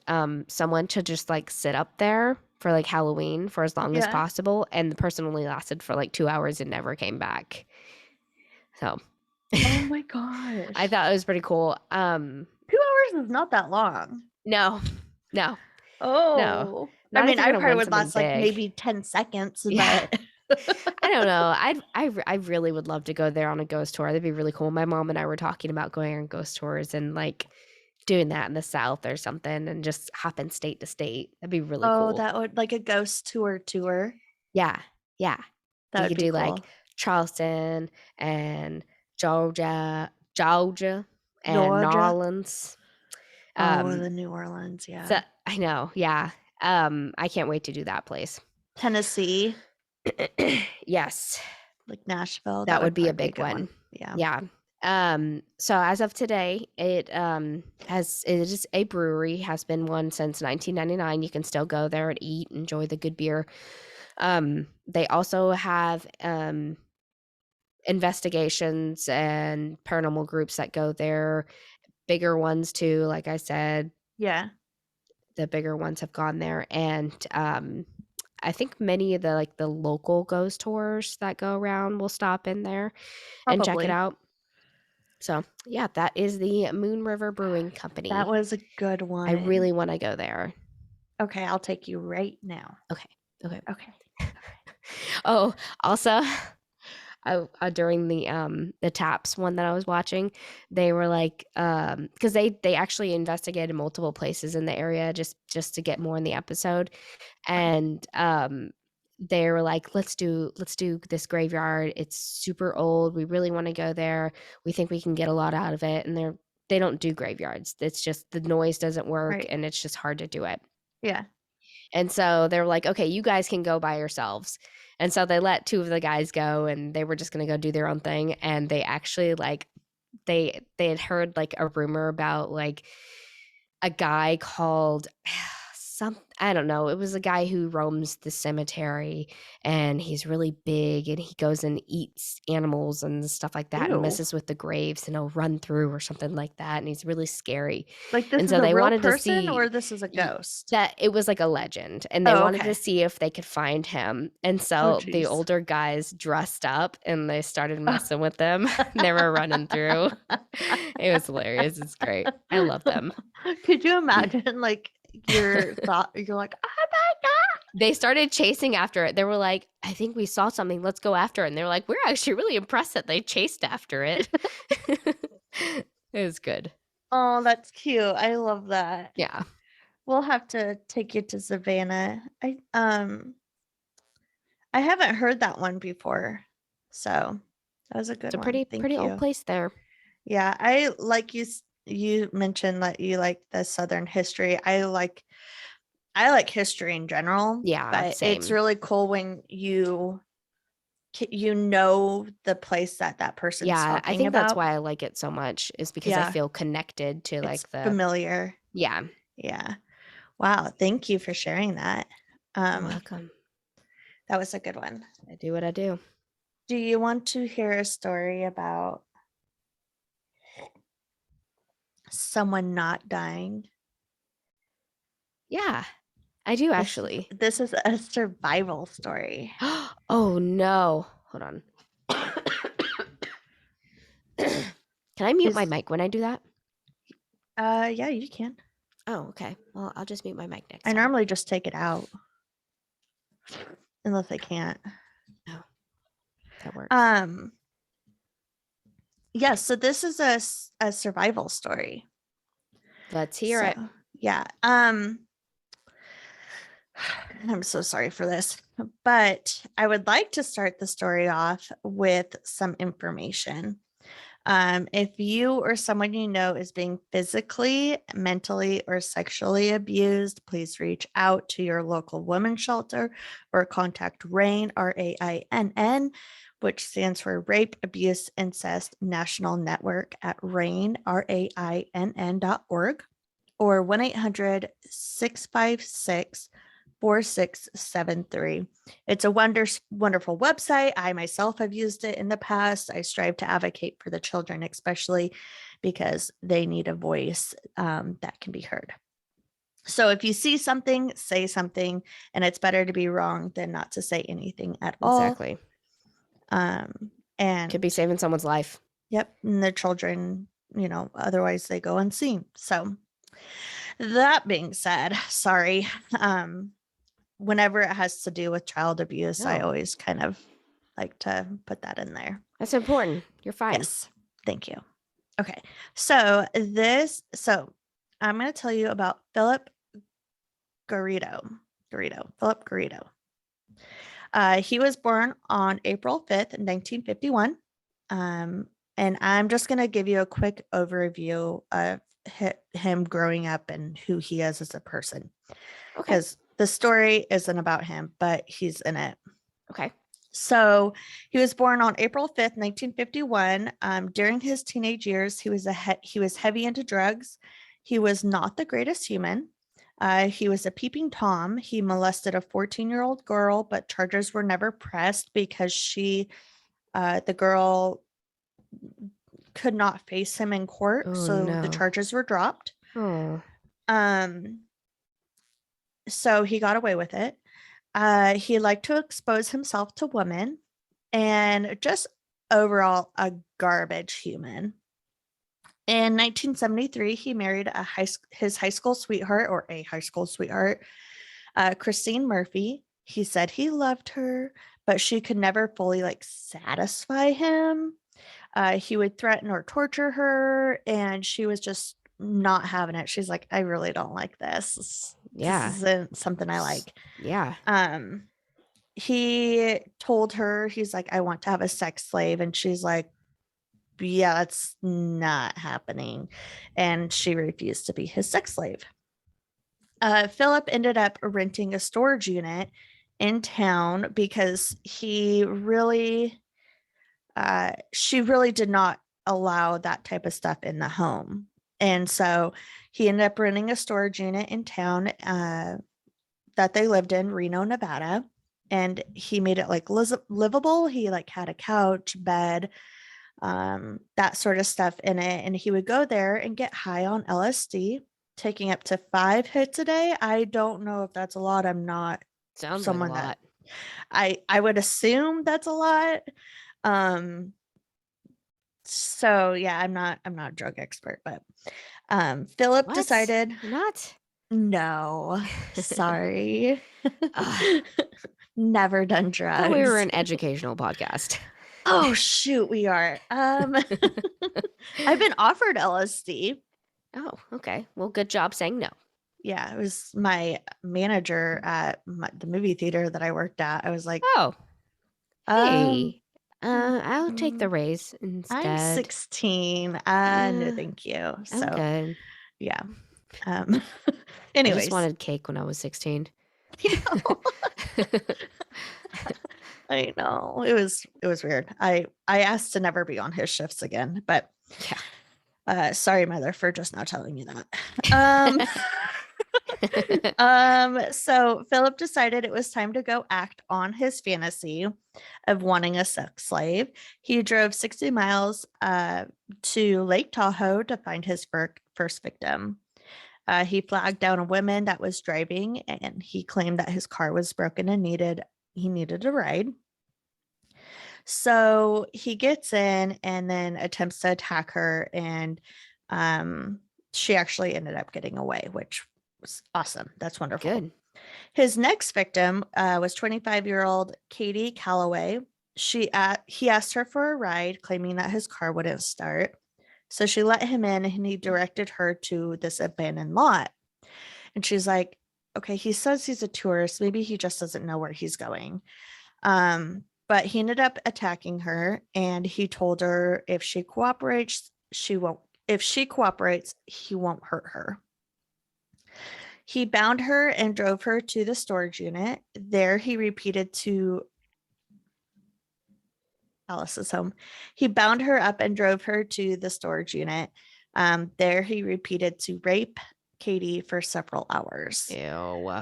someone to just like sit up there for like Halloween for as long as Yeah. possible, and the person only lasted for like 2 hours and never came back. So. Oh my I gosh. thought it was pretty cool. 2 hours is not that long. No, no, no. Oh. I Not if mean, you're I gonna probably win would something last like big. maybe 10 seconds, Yeah. but I don't know. I really would love to go there on a ghost tour. That'd be really cool. My mom and I were talking about going on ghost tours and like doing that in the South or something and just hopping state to state. That'd be really oh, cool. that would like a ghost tour. Yeah. Yeah. That You would could be do like cool. Charleston and Georgia and New Georgia. Orleans. Oh, the New Orleans, So yeah. I know, yeah. I can't wait to do that place. Tennessee, Yes, like Nashville, that that would would be a probably be a big good one. one. Yeah. Yeah. So as of today, it is a brewery, has been one since 1999. You can still go there and eat, enjoy the good beer. They also have investigations and paranormal groups that go there, bigger ones too, like I said. Yeah. The bigger ones have gone there, and I think many of the local ghost tours that go around will stop in there and check it Probably. out. So yeah, that is the Moon River Brewing That Company. was a good I one. really want to go there. Okay, I'll take you right now. Okay. Okay. Oh, also, during the Taps one that I was watching, they were like, because they actually investigated multiple places in the area just to get more in the episode, Okay. and they were like, let's do this graveyard. It's super old. We really want to go there. We think we can get a lot out of it. And they don't do graveyards. It's just the noise doesn't work, Right. and it's just hard to do it. Yeah. And so they were like, okay, you guys can go by yourselves. And so they let two of the guys go, and they were just going to go do their own thing. And they actually like, they had heard like a rumor about like a guy called I don't know. It was a guy who roams the cemetery, and he's really big, and he goes and eats animals and stuff like that and Ew. messes with the graves, and he'll run through or something like that. And he's really scary. Like this And is so a they real wanted to person see or this is a ghost? that it was like a legend, and they Oh, wanted to okay. see if they could find him. And Oh, so the jeez. older guys dressed up and they started messing with them. They were running through. It was hilarious. It's great. I love them. Could you imagine like you're like, oh my God. They started chasing after it. They were like, I think we saw something. Let's go after it. And they were like, we're actually really impressed that they chased after it. It was good. Oh, that's cute. I love that. Yeah. We'll have to take you to Savannah. I haven't heard that one before. So that was a It's good a one. pretty Thank old you. place there. Yeah, I like you mentioned that you like the Southern history. I like history in general, Yeah, but it's same. really cool when you know the place that that person's Yeah, I talking think that's about. why I like it so much is because I Yeah, feel connected to it's like the familiar. yeah. Yeah. Wow, thank you for sharing that. You're Um, welcome. that was a good one. I do what I do. Do you want to hear a story about someone not dying? Yeah, I do This actually. this is a survival story. Oh no. Hold on. Can I mute my Is mic when I do that? yeah, you can. Oh, okay. Well, I'll just mute my mic next I time. normally just take it out unless I can't. Oh, that works. Um yeah, so this is a survival story. Let's hear So, it. yeah. I'm so sorry for this, but I would like to start the story off with some information. If you or someone you know is being physically, mentally, or sexually abused, please reach out to your local women's shelter or contact RAINN, RAINN, which stands for Rape, Abuse, Incest National Network at RAINN, RAINN.org, or 1 800 656 4673. It's a wonderful website. I myself have used it in the past. I strive to advocate for the children, especially because they need a voice that can be heard. So if you see something, say something, and it's better to be wrong than not to say anything at all. Exactly. And Could be saving someone's life. yep, and the children, otherwise they go unseen. So that being said, sorry. Whenever it has to do with child abuse, I No, always kind of like to put that in there. that's important. You're fine. Yes. Thank you. Okay. So I'm going to tell you about Philip Philip Garrido. He was born on April 5th, 1951. And I'm just going to give you a quick overview of him growing up and who he is as a person, Okay. because the story isn't about him, but he's in it. Okay. So he was born on April 5th, 1951. During his teenage years, he was heavy into drugs. He was not the greatest human. He was a peeping Tom. He molested a 14-year-old girl, but charges were never pressed because the girl could not face him in court. Oh So the no. charges were dropped. Oh. Um, so he got away with it. He liked to expose himself to women and just overall a garbage human. In 1973, he married his high school sweetheart, or a high school sweetheart, Christine Murphy. He said he loved her, but she could never fully satisfy him. He would threaten or torture her, and she was just not having it. She's like, I really don't like this. This Yeah. isn't something I like. Yeah. He told her, he's like, I want to have a sex slave. And she's like, yeah, that's not happening. And she refused to be his sex slave. Philip ended up renting a storage unit in town because she really did not allow that type of stuff in the home. And so he ended up renting a storage unit in town that they lived in, Reno, Nevada. And he made it livable. He had a couch, bed, that sort of stuff in it. And he would go there and get high on LSD, taking up to 5 hits a day. I don't know if that's a lot. I'm not Sounds like a someone that lot. I would assume that's a lot. So yeah, I'm not a drug expert, but Philip What? decided, You're not? no, sorry. Never done Thought we were drugs. an educational podcast. Oh shoot, we are. I've been offered LSD. Oh, okay. Well, good job saying no. Yeah, it was my manager at the movie theater that I worked at. I was like, Oh, um, hey, I'll take the mm, raise I'm instead. 16. No, Uh, thank you. I'm So, good. yeah. Um, I just anyways, wanted cake when I was 16. you know, I know it was weird. I asked to never be on his shifts again, but Yeah. sorry, mother, for just now telling you that. Um, so Philip decided it was time to go act on his fantasy of wanting a sex slave. He drove 60 miles to Lake Tahoe to find his first victim. He flagged down a woman that was driving, and he claimed that his car was broken and he needed a ride. So he gets in and then attempts to attack her, and um, she actually ended up getting away, which was awesome. That's wonderful. Good. His next victim was 25-year-old Katie Calloway. He asked her for a ride, claiming that his car wouldn't start. So she let him in, and he directed her to this abandoned lot. And she's like, okay, he says he's a tourist. Maybe he just doesn't know where he's going. But he ended up attacking her, and he told her if she cooperates, she won't. If she cooperates, he won't hurt her. He bound her and drove her to the storage unit. There, he repeated to Alice's home. He bound her up and drove her to the storage unit. There, he repeated to rape Katie for several hours. Ew.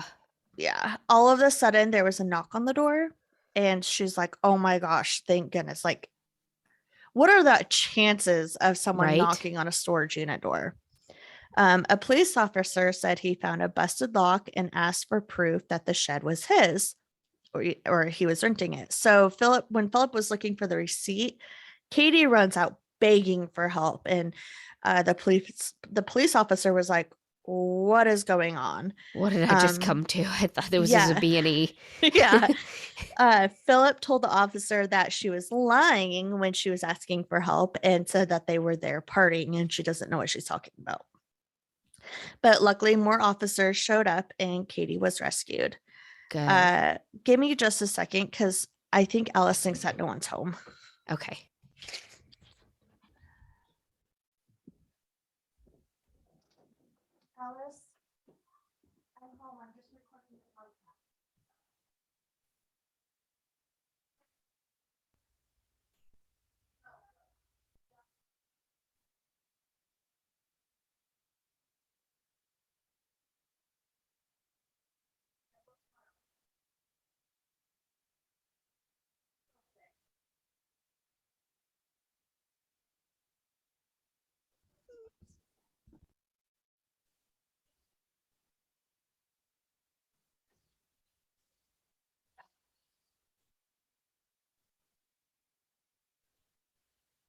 Yeah. All of a sudden, there was a knock on the door, and she's like, oh my gosh, thank goodness. Like, what are the chances of someone Right? knocking on a storage unit door? A police officer said he found a busted lock and asked for proof that the shed was his, or he was renting it. So when Philip was looking for the receipt, Katie runs out begging for help, and the police officer was like, "What is going on?" What did I just Um, come to? I thought there was just a yeah, B&E. yeah. Philip told the officer that she was lying when she was asking for help and said that they were there partying and she doesn't know what she's talking about. But luckily, more officers showed up and Katie was rescued. Good. Uh, Give me just a second because I think Alice thinks that no one's home. Okay. Alice, I'm home. I'm just recording the podcast.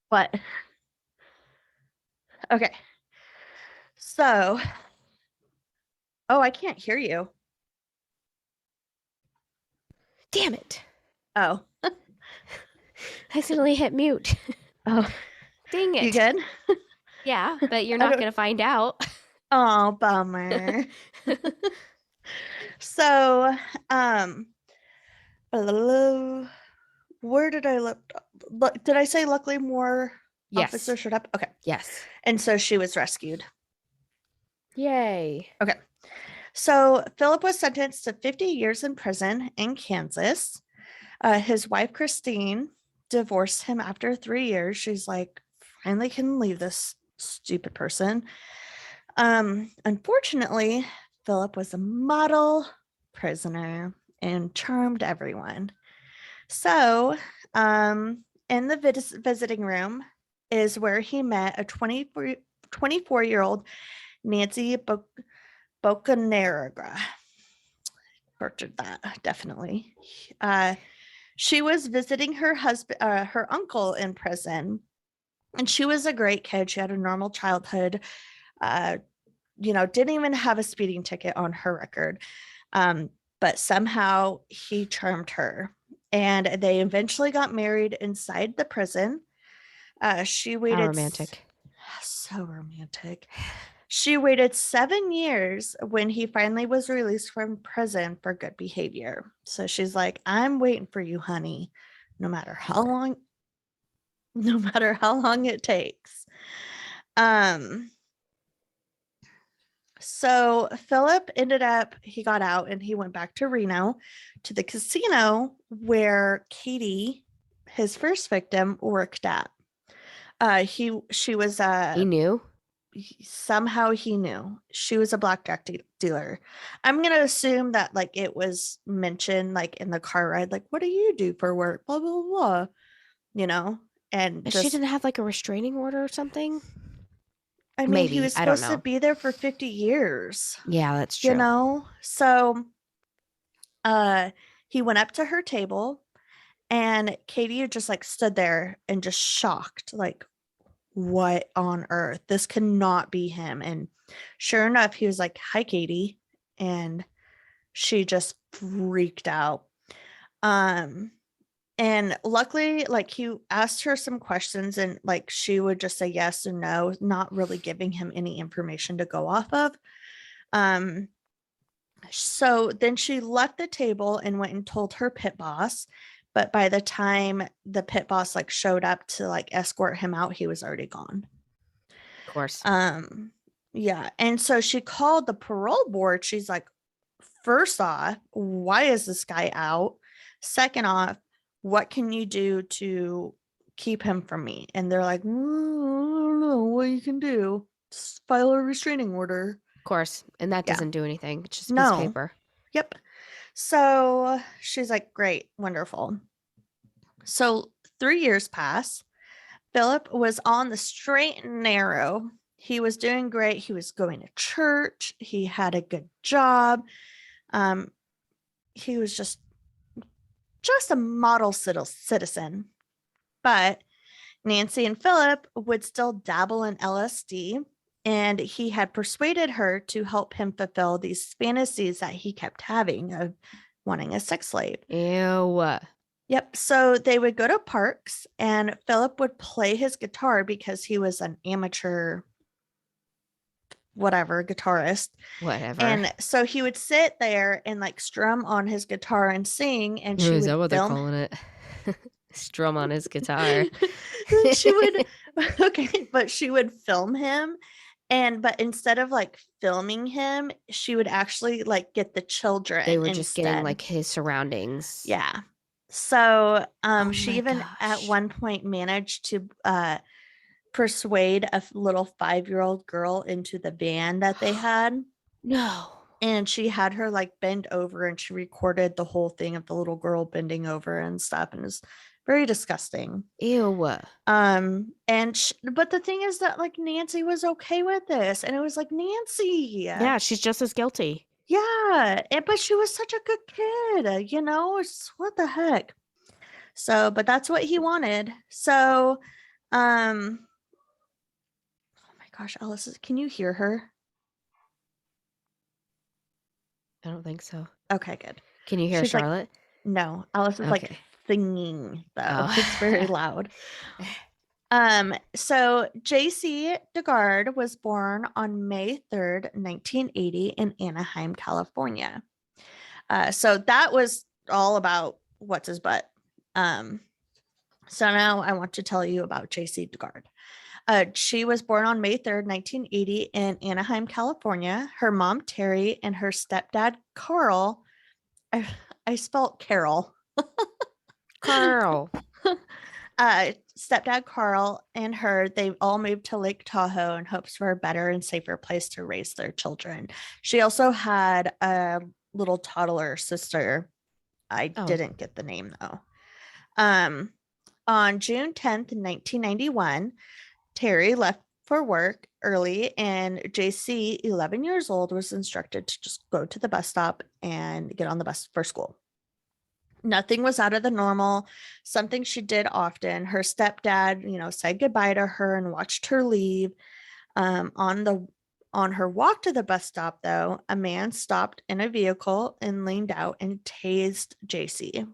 What? Okay. So, oh, I can't hear you. Damn it. Oh, I accidentally hit mute. oh, Dang you it. good? Yeah, but you're I not don't. going to find out. Oh, bummer. So, um, where did I look? Did I say luckily more Yes. officers showed up? Okay. Yes. And so she was rescued. Yay. Okay. So Philip was sentenced to 50 years in prison in Kansas. His wife, Christine, divorced him after 3 years. She's like, finally can leave this stupid person. Unfortunately, Philip was a model prisoner and charmed everyone. So, in the visiting room is where he met a 24-year-old Nancy Bocanera. Butchered that, definitely. Uh, she was visiting her uncle in prison, and she was a great kid. She had a normal childhood. Uh, didn't even have a speeding ticket on her record. But somehow he charmed her, and they eventually got married inside the prison. She How waited. romantic. So romantic. She waited 7 years when he finally was released from prison for good behavior. So she's like, I'm waiting for you, honey, no matter how long, no matter how long it takes. Um, so Philip he got out and he went back to Reno to the casino where Katie, his first victim, worked at. She was He knew? somehow he knew she was a blackjack dealer. I'm gonna assume that like it was mentioned like in the car ride, like, what do you do for work? Blah blah blah, you know, and But she just didn't have like a restraining order or something? I mean, he Maybe. was I don't supposed to know. be there for 50 years, Yeah, that's you true. know? So uh he went up to her table and Katie just like stood there and just shocked, like, what on earth? This cannot be him. And sure enough, he was like, hi, Katie. And she just freaked out. Um, and luckily, like he asked her some questions and like she would just say yes or no, not really giving him any information to go off of. Um, so then she left the table and went and told her pit boss. But by the time the pit boss like showed up to like escort him out, he was already gone. Of course. Um, yeah. And so she called the parole board. She's like, first off, why is this guy out? Second off, what can you do to keep him from me? And they're like, I don't know what you can do. Just file a restraining order. Of course. And that Yeah. doesn't do anything. It's just a piece of No. paper. Yep. So she's like, great, wonderful. So 3 years pass. Philip was on the straight and narrow. He was doing great. He was going to church. He had a good job. Um, he was just a model citizen. But Nancy and Philip would still dabble in LSD, and he had persuaded her to help him fulfill these fantasies that he kept having of wanting a sex slave. Ew. Yep. So they would go to parks, and Philip would play his guitar because he was an amateur, whatever, guitarist. Whatever. And so he would sit there and like strum on his guitar and sing, and she Is would that what they're film. calling it? Strum on his guitar. She would, okay, but she would film him. But instead of like filming him, she would actually like get the They children were just getting instead. like his surroundings. Yeah. So Oh she my even at gosh. one point managed to persuade a little 5-year-old girl into the band that they had. No. And she had her like bend over and she recorded the whole thing of the little girl bending over and stuff. And it was very disgusting. Ew. But the thing is that like Nancy was okay with this. And it was like, Nancy. Yeah, she's just as guilty. Yeah. But she was such a good kid, what the heck? So, but that's what he wanted. So, oh my gosh, Alice, can you hear her? I don't think so. Okay, good. Can you hear She's like, Charlotte? no, Alice is like Okay. singing though. It's very Oh. loud. So JC DeGard was born on May 3rd, 1980 in Anaheim, California. So that was all about what's his butt. So now I want to tell you about JC DeGard. She was born on May 3rd, 1980 in Anaheim, California. Her mom, Terry, and her stepdad, Carl. I spelled Carol. Carl. Stepdad Carl and her, they all moved to Lake Tahoe in hopes for a better and safer place to raise their children. She also had a little toddler sister. I didn't get the name though. On June 10th, 1991, Terry left for work early, and JC, 11 years old, was instructed to just go to the bus stop and get on the bus for school. Nothing was out of the normal, something she did often. Her stepdad, said goodbye to her and watched her leave. On her walk to the bus stop, though, a man stopped in a vehicle and leaned out and tased JC.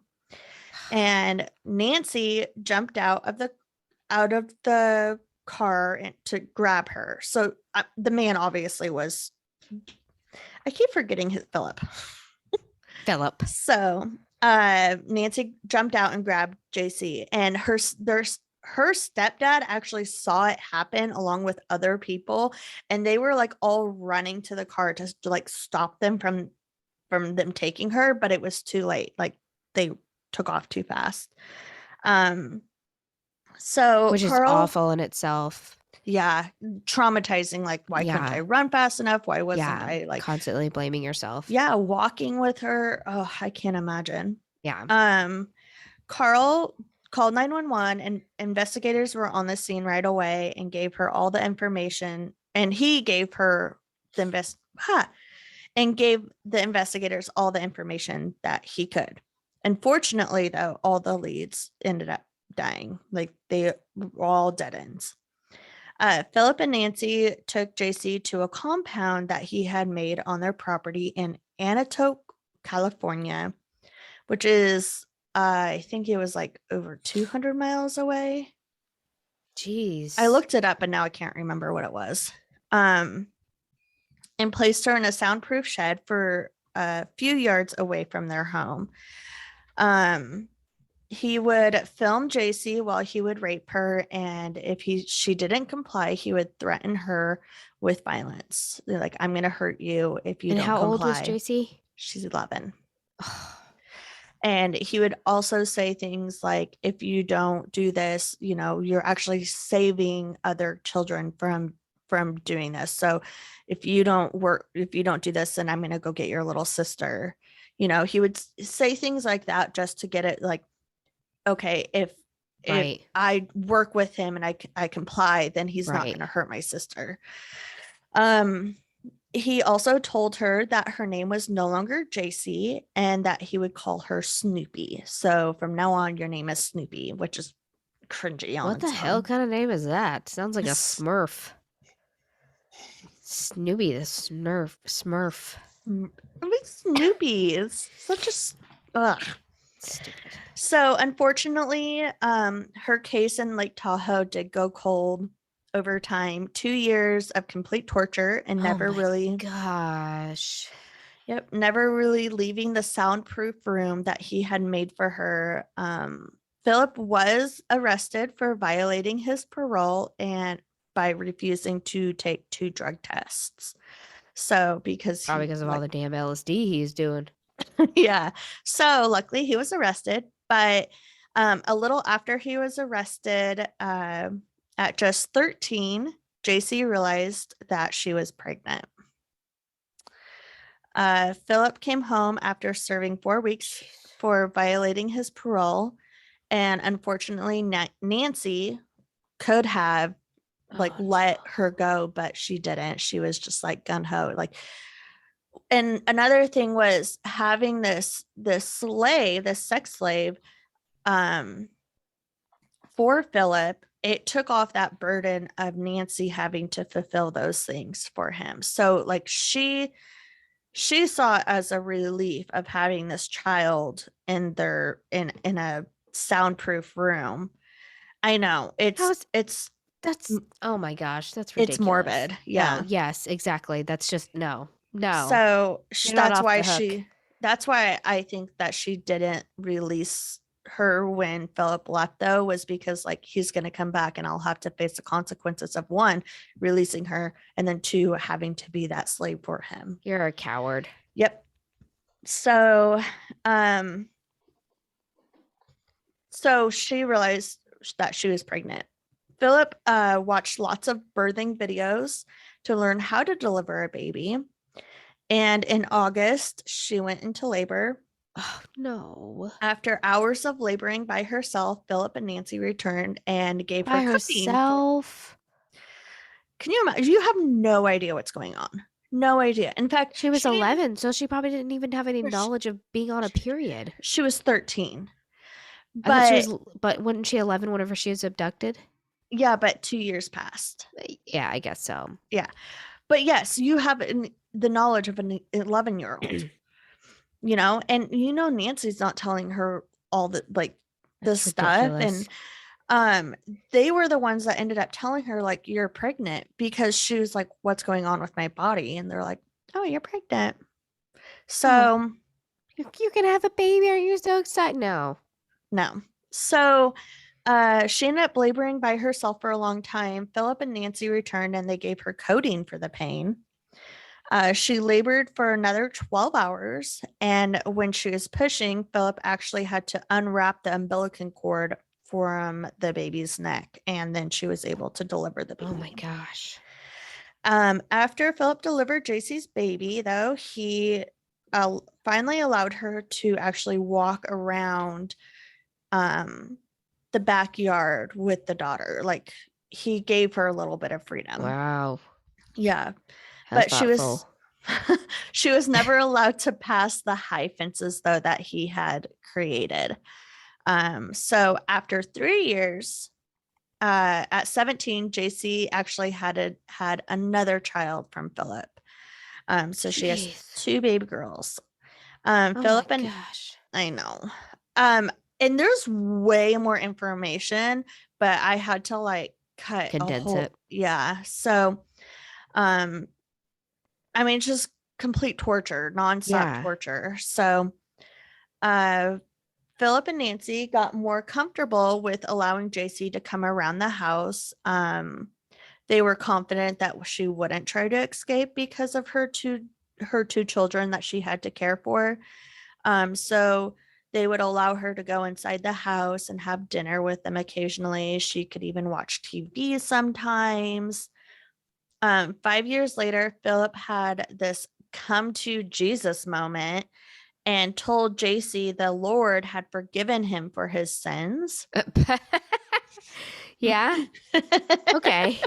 And Nancy jumped out of the car to grab her. So the man obviously was, I keep forgetting his Philip. Philip. So Nancy jumped out and grabbed JC, and her stepdad actually saw it happen along with other people, and they were like all running to the car to like stop them from them taking her, but it was too late. Like they took off too fast. So Which is Carl, awful in itself. yeah, traumatizing. Like, why couldn't I Yeah. run fast enough? Why wasn't Yeah. I like, Constantly blaming yourself. yeah, walking with her? Oh, I can't imagine. Yeah. Carl called 911, and investigators were on the scene right away and gave her all the information. And he gave her the and gave the investigators all the information that he could. Unfortunately, though, all the leads ended up dying. Like they were all dead ends. Philip and Nancy took JC to a compound that he had made on their property in Anatoke, California, which is, I think it was like over 200 miles away. Jeez. I looked it up and now I can't remember what it was. And placed her in a soundproof shed for a few yards away from their home. He would film JC while he would rape her, and if she didn't comply, he would threaten her with violence. They're like, I'm gonna hurt you if you And don't how comply. old was JC? She's 11. And he would also say things like, if you don't do this, you're actually saving other children from doing this. So if you don't do this, then I'm gonna go get your little sister. He would say things like that just to get it like, okay, if I work with him and I comply, then he's not going to hurt my sister. He also told her that her name was no longer JC and that he would call her Snoopy. So from now on, your name is Snoopy, which is cringy. What the hell kind of name is that? Sounds like a Smurf. Snoopy the Smurf. I mean, Snoopy is such a ugh. Stupid. So unfortunately, her case in Lake Tahoe did go cold over time. 2 years of complete torture and never really. Gosh. Yep, never really leaving the soundproof room that he had made for her. Philip was arrested for violating his parole and by refusing to take 2 drug tests. So probably because of all the damn LSD he's doing. Yeah. So luckily he was arrested, but a little after he was arrested, at just 13, JC realized that she was pregnant. Philip came home after serving 4 weeks for violating his parole, and unfortunately, Nancy could have let her go, but she didn't. She was just like gung ho, like. And another thing was having this sex slave, for Philip. It took off that burden of Nancy having to fulfill those things for him. So like she saw it as a relief of having this child in a soundproof room. I know that's oh my gosh, that's ridiculous. It's morbid. Yeah. No, yes, exactly. That's just no. So that's why I think that she didn't release her when Philip left, though, was because like he's going to come back and I'll have to face the consequences of 1, releasing her, and then 2, having to be that slave for him. You're a coward. Yep. So she realized that she was pregnant. Philip watched lots of birthing videos to learn how to deliver a baby. And in August, she went into labor. Oh, no. After hours of laboring by herself, Philip and Nancy returned and gave her herself. Can you imagine? You have no idea what's going on. No idea. In fact, she was 11, so she probably didn't even have any knowledge of being on a period. She was 13. But wasn't she 11 whenever she was abducted? Yeah, but 2 years passed. Yeah, I guess so. Yeah. But yes, you have the knowledge of an 11-year-old. And Nancy's not telling her all the the stuff. And um they were the ones that ended up telling her like you're pregnant because she was like what's going on with my body, and they're like, oh, you're pregnant. Oh, So you're gonna have a baby. Are you so excited? No. no. So she ended up laboring by herself for a long time. Philip and Nancy returned and they gave her codeine for the pain. She labored for another 12 hours. And when she was pushing, Philip actually had to unwrap the umbilical cord from the baby's neck. And then she was able to deliver the Oh my baby. gosh. After Philip delivered JC's baby, though, he finally allowed her to actually walk around um, the backyard with the daughter. Like he gave her a little bit of freedom. Wow. Yeah. How But she was thoughtful. she was never allowed to pass the high fences though that he had created. So after 3 years, at 17, JC actually had another child from Philip. So she has Jeez. two baby girls. Oh my Philip and gosh. I know. Um, and there's way more information, but I had to like cut a Condense it. whole, yeah. So, um, I mean, just complete torture, nonstop Yeah. torture. So, uh, Philip and Nancy got more comfortable with allowing JC to come around the house. They were confident that she wouldn't try to escape because of her two children that she had to care for. So they would allow her to go inside the house and have dinner with them occasionally. She could even watch TV sometimes. 5 years later, Philip had this come to Jesus moment and told JC the Lord had forgiven him for his sins. Yeah. Okay.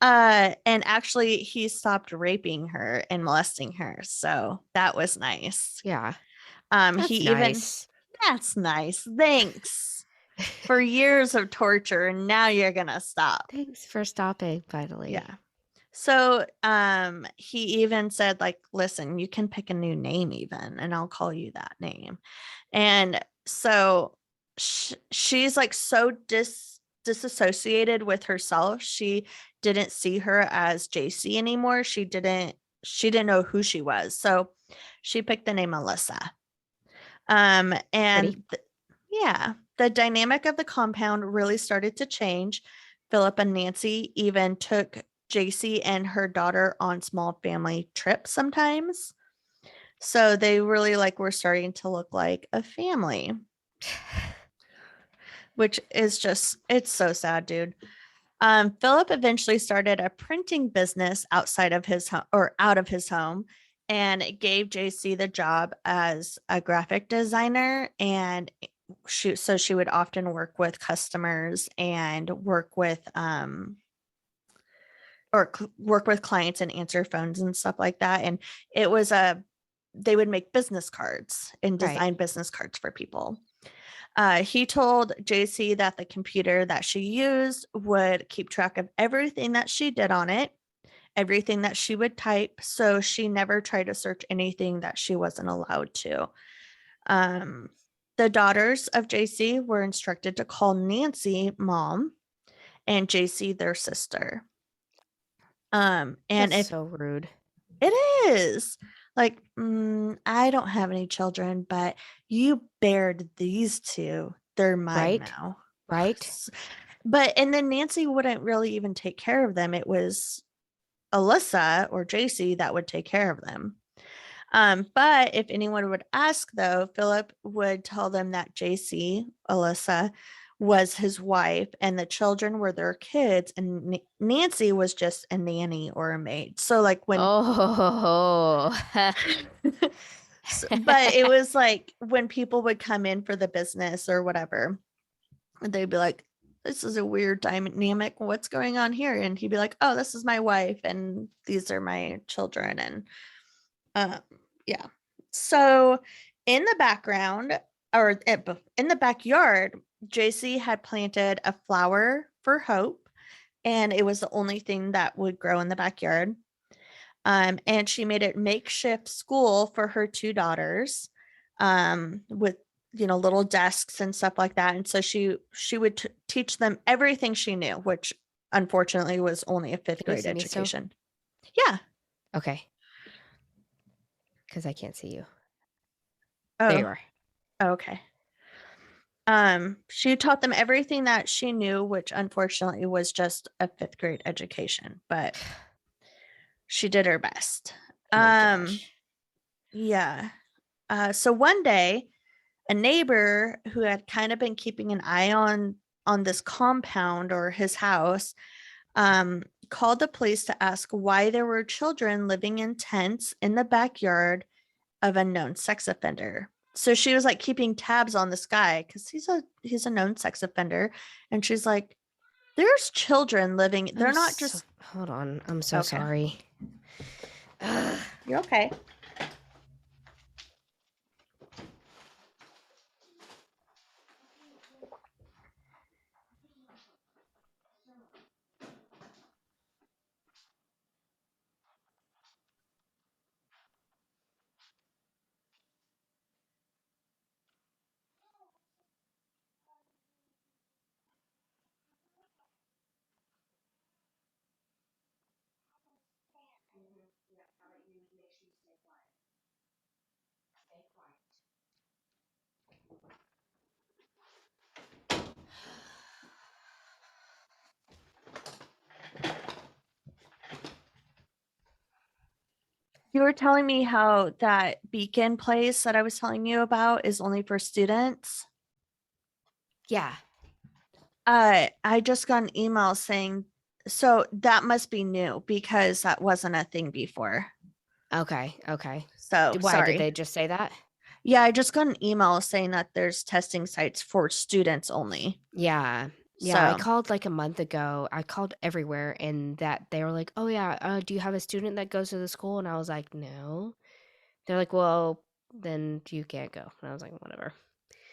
And actually, he stopped raping her and molesting her. So that was nice. Yeah. He That's even, nice. that's nice. Thanks for years of torture. And now you're going to stop. Thanks for stopping finally. Yeah. So he even said, like, listen, you can pick a new name, even, and I'll call you that name. And so she's like so disassociated with herself. She didn't see her as JC anymore. She didn't know who she was. So she picked the name Alyssa. Pretty. Yeah, the dynamic of the compound really started to change. Philip and Nancy even took JC and her daughter on small family trips sometimes. So they really like were starting to look like a family, which is just it's so sad, dude. Philip eventually started a printing business outside of his home or out of his home, and it gave JC the job as a graphic designer. And she would often work with customers and work with clients and answer phones and stuff like that. And it was they would make business cards and Right. design business cards for people. He told JC that the computer that she used would keep track of everything that she did on it, everything that she would type. So she never tried to search anything that she wasn't allowed to. Um, the daughters of JC were instructed to call Nancy mom and JC their sister. And That's if so rude. it is like, I don't have any children, but you bared these two. They're mine Right? now. Right? But and then Nancy wouldn't really even take care of them. It was Alyssa or JC that would take care of them. But if anyone would ask, though, Philip would tell them that JC, Alyssa, was his wife and the children were their kids, and Nancy was just a nanny or a maid. So, like, when, Oh. but it was like when people would come in for the business or whatever, they'd be like, this is a weird dynamic. What's going on here? And he'd be like, oh, this is my wife, and these are my children. And Um, yeah. So in the background or in the backyard, JC had planted a flower for hope, and it was the only thing that would grow in the backyard. And she made it makeshift school for her two daughters, with little desks and stuff like that. And so she would teach them everything she knew, which unfortunately was only a fifth Can you grade see me still? education. Yeah. Okay. Because I can't see you. There you Oh, are. okay. She taught them everything that she knew, which unfortunately was just a fifth grade education, but she did her best. Oh my Um, gosh. yeah. So one day, a neighbor who had kind of been keeping an eye on this compound or his house, called the police to ask why there were children living in tents in the backyard of a known sex offender. So she was like keeping tabs on this guy because he's a known sex offender, and she's like, "There's children living. They're not just Hold on. I'm so okay. sorry. Ugh. You're okay." You were telling me how that beacon place that I was telling you about is only for students. Yeah. I just got an email saying, so that must be new because that wasn't a thing before. Okay. Okay. So Why did sorry. they just say that? Yeah, I just got an email saying that there's testing sites for students only. Yeah. Yeah, I So called like a month ago. I called everywhere and that they were like, "Oh yeah, do you have a student that goes to the school?" And I was like, "No." They're like, "Well, then you can't go." And I was like, "Whatever."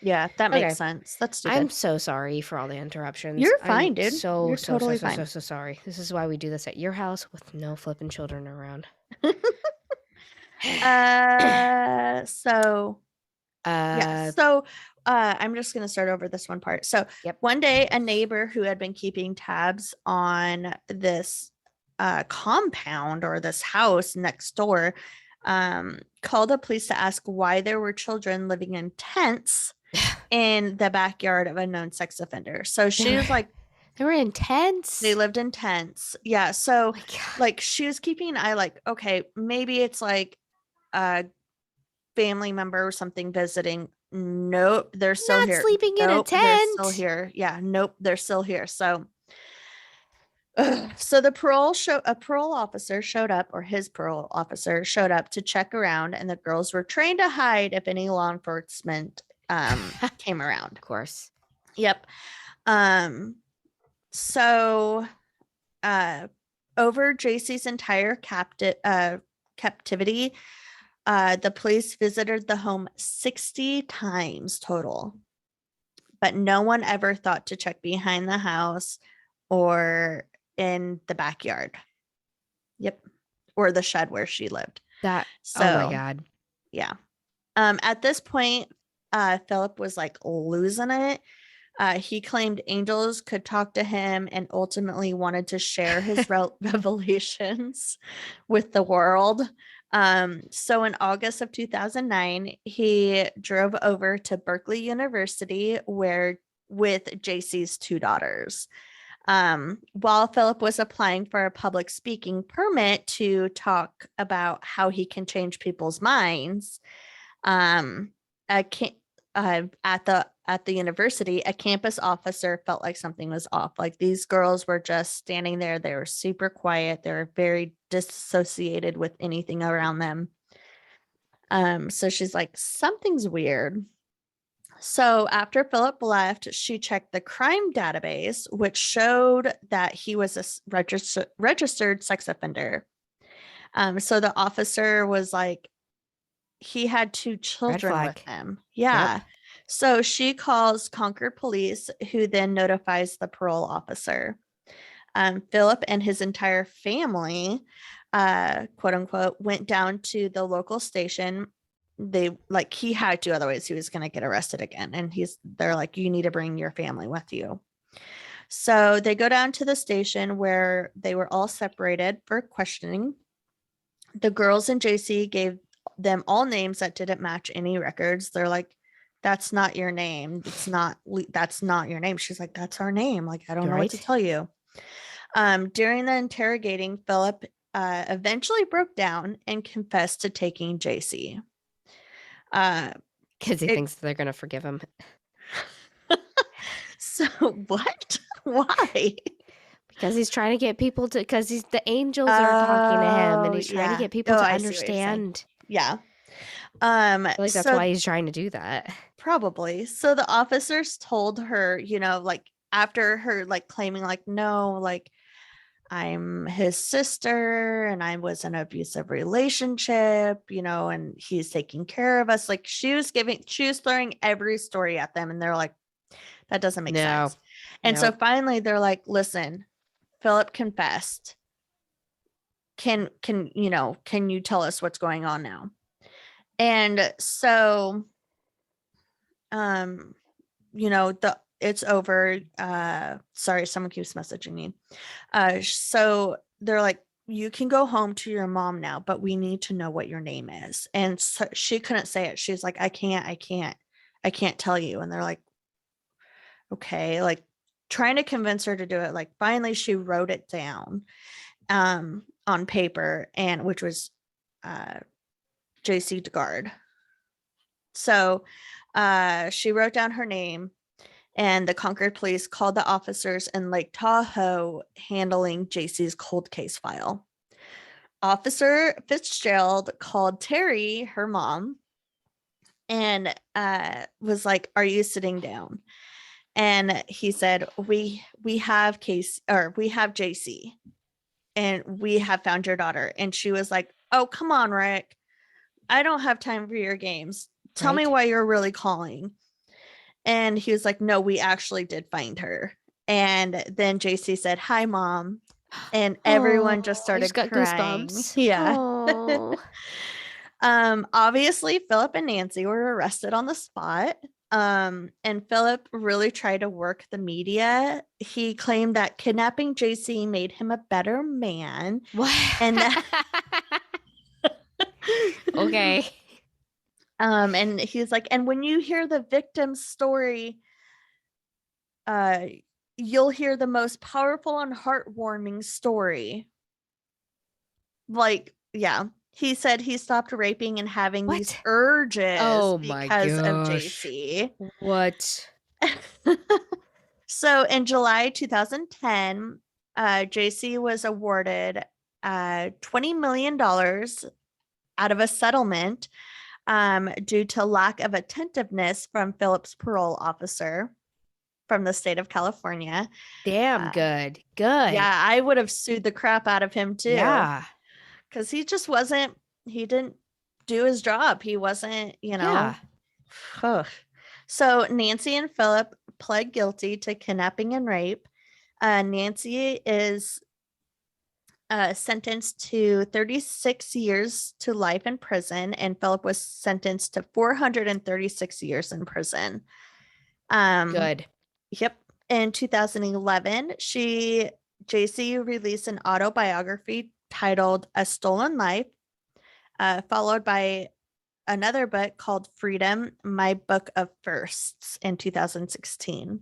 yeah, that makes Okay. sense. That's I'm stupid. so sorry for all the interruptions. You're I'm fine, dude. so You're so so totally so so fine. so sorry. This is why we do this at your house with no flipping children around. So yeah, uh so I'm just gonna start over this one part. So yep. one day, a neighbor who had been keeping tabs on this compound or this house next door called the police to ask why there were children living in tents in the backyard of a known sex offender. So They she were was like, they were they intense. lived in tents. Yeah. Oh So my god. like she was keeping an eye, like, okay, maybe it's like a family member or something visiting. Nope, they're still Not here. sleeping in a Nope, they're still tent. here. Yeah, nope, they're still here. So so a parole officer showed up, or his parole officer showed up to check around, and the girls were trained to hide if any law enforcement Of came around. course. Yep. Um so uh over JC's entire captivity, the police visited the home 60 times total, but no one ever thought to check behind the house or in the backyard. Yep. Or the shed where she lived. That oh my So, god. yeah. At this point, Philip was like losing it. He claimed angels could talk to him and ultimately wanted to share his revelations with the world. So in August of 2009, he drove over to Berkeley University where with JC's two daughters. While Philip was applying for a public speaking permit to talk about how he can change people's minds, um, a at the university, a campus officer felt like something was off. Like these girls were just standing there. They were super quiet. They were very dissociated with anything around them. So she's like, something's weird. So after Philip left, she checked the crime database, which showed that he was a registered sex offender. So the officer was like, he had two Red children with flag. him. Yep. Yeah. So she calls Concord police, who then notifies the parole officer. Philip and his entire family, quote unquote, went down to the local station he had to, otherwise he was going to get arrested again. And they're like, you need to bring your family with you. So they go down to the station where they were all separated for questioning. The girls and JC gave them all names that didn't match any records. They're like, that's not your name. That's not your name. She's like, that's our name. Like, I don't know what to Right? tell you. During the interrogating, Philip eventually broke down and confessed to taking JC. Because he It thinks they're going to forgive him. So what? Why? Because he's trying to get people to, because the angels are talking to him and Oh, he's trying to yeah. get people Oh, to I see what you're saying. understand. Yeah. I feel like that's So why he's trying to do that. probably. So the officers told her, like after her like claiming like, no, like I'm his sister and I was in an abusive relationship, and he's taking care of us. Like she was throwing every story at them and they're like, that doesn't make No, sense. And so no. finally they're like, listen, Philip confessed. Can you tell us what's going on now? And so um it's over. Sorry, someone keeps messaging me. So they're like, you can go home to your mom now, but we need to know what your name is. And so she couldn't say it. She's like, I can't tell you. And they're like, okay, like trying to convince her to do it. Like finally she wrote it down on paper, and which was JC DeGard. So she wrote down her name, and the Concord police called the officers in Lake Tahoe handling JC's cold case file. Officer Fitzgerald called Terry, her mom, and was like, "Are you sitting down?" And he said, we have JC, and we have found your daughter." And she was like, "Oh, come on, Rick. I don't have time for your games. Tell me Right? why you're really calling." And he was like, "No, we actually did find her." And then JC said, "Hi, Mom." And everyone just Oh, I just started got crying. goosebumps. Yeah. Oh, Obviously, Philip and Nancy were arrested on the spot. And Philip really tried to work the media. He claimed that kidnapping JC made him a better man. what? And that Okay. and he's like, and when you hear the victim's story, uh, you'll hear the most powerful and heartwarming story. Like, yeah. He said he stopped raping and having these What? urges Oh my because of gosh. JC. What? So in July 2010, JC was awarded $20 million out of a settlement due to lack of attentiveness from Philip's parole officer from the state of California. Damn Uh, good. Good. yeah, I would have sued the crap out of him too, Yeah. because he didn't do his job. He wasn't. Yeah. So Nancy and Philip pled guilty to kidnapping and rape. Nancy is sentenced to 36 years to life in prison, and Philip was sentenced to 436 years in prison. Good. Yep. In 2011, JC released an autobiography titled A Stolen Life, followed by another book called Freedom, My Book of Firsts in 2016.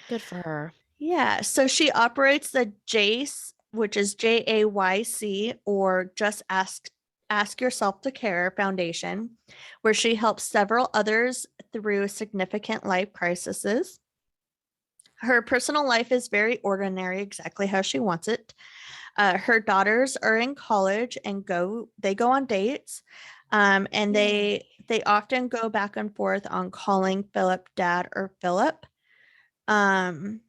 Good for her. Yeah. So she operates the JACE, which is JAYC, or Just Ask Yourself to Care Foundation, where she helps several others through significant life crises. Her personal life is very ordinary, exactly how she wants it. Her daughters are in college and they go on dates. And they often go back and forth on calling Philip dad or Philip. In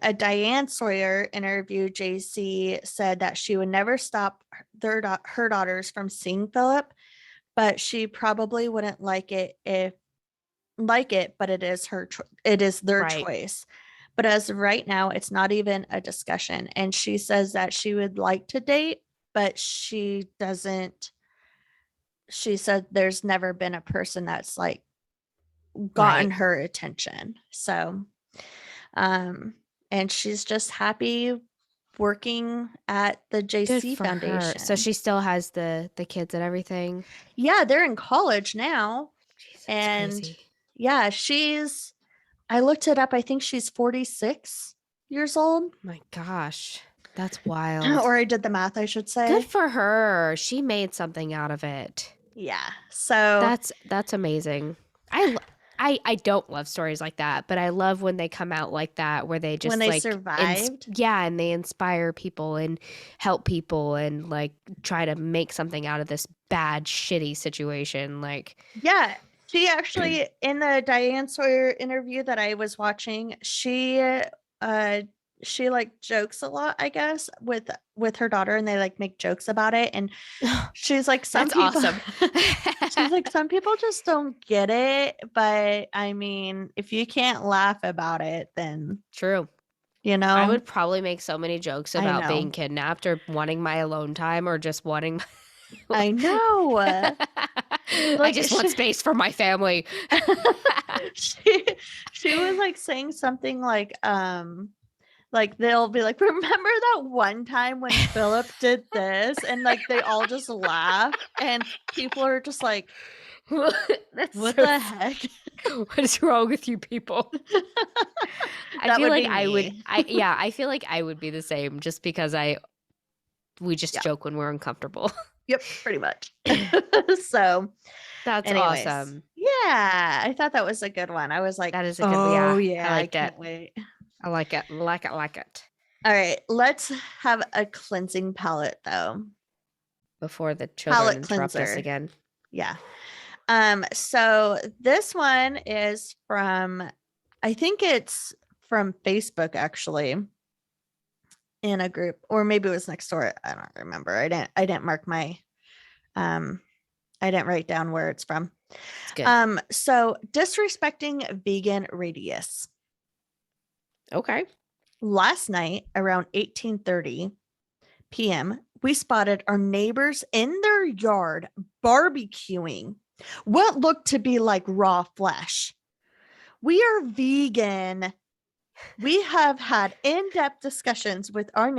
a Diane Sawyer interview, JC said that she would never stop her daughters from seeing Philip, but she probably wouldn't like it, but it is their Right. choice. But as of right now, it's not even a discussion. And she says that she would like to date, but she said there's never been a person that's like gotten Right. her attention. So, um, and she's just happy working at the Good JC for her. So Foundation. she still has the kids and everything. Yeah, they're in college now. Jeez, that's And crazy. yeah, I looked it up. I think she's 46 years old. My gosh. That's wild. Or I did the math, I should Good say. for her. She made something out of it. Yeah. So That's amazing. I don't love stories like that, but I love when they come out like that where they when just they like survived, yeah, and they inspire people and help people and like try to make something out of this bad shitty situation like yeah, she actually in the Diane Sawyer interview that I was watching, uh she like jokes a lot, I guess, with her daughter, and they like make jokes about it. And she's like, some that's people awesome. she's like, some people just don't get it. But I mean, if you can't laugh about it, then True. you I know, would probably make so many jokes I about being know. kidnapped or wanting my alone time or just wanting I know. I Like just want space for my family. she she was like saying something like they'll be like, remember that one time when Philip did this? And like they all just laugh, and people are just like, That's what so the heck? what is wrong with you people? I That feel would like be I would me. I feel like I would be the same just because we just Yeah. joke when we're uncomfortable. Yep, pretty much. So That's anyways, awesome. yeah, I thought that was a good one. I was like, That is a good oh yeah, I yeah, I liked it. can't wait. I like it. Like it, like it. All right, let's have a cleansing palette though. Before the children Palette interrupt us cleanser. again. Yeah. So this one is from, I think it's from Facebook actually, in a group, or maybe it was next door. I don't remember. I didn't mark my um I didn't write down where it's from. It's good. So disrespecting vegan radius. Okay. Last night around 18:30 p.m., we spotted our neighbors in their yard barbecuing what looked to be like raw flesh. We are vegan. We have had in-depth discussions with our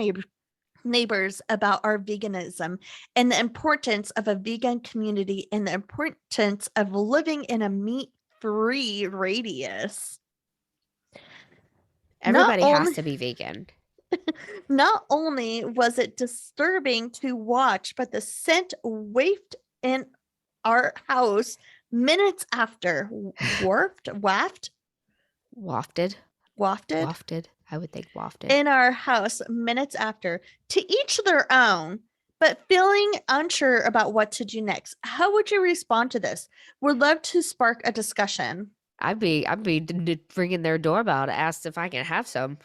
neighbors about our veganism and the importance of a vegan community and the importance of living in a meat-free radius. Not Everybody has only to be vegan. not only was it disturbing to watch, but the scent wafted in our house minutes after. Wafted. Wafted Wafted. I would think wafted. in our house minutes after. To each their own, but feeling unsure about what to do next. How would you respond to this? Would love to spark a discussion. I'd be ringing their doorbell to ask if I can have some.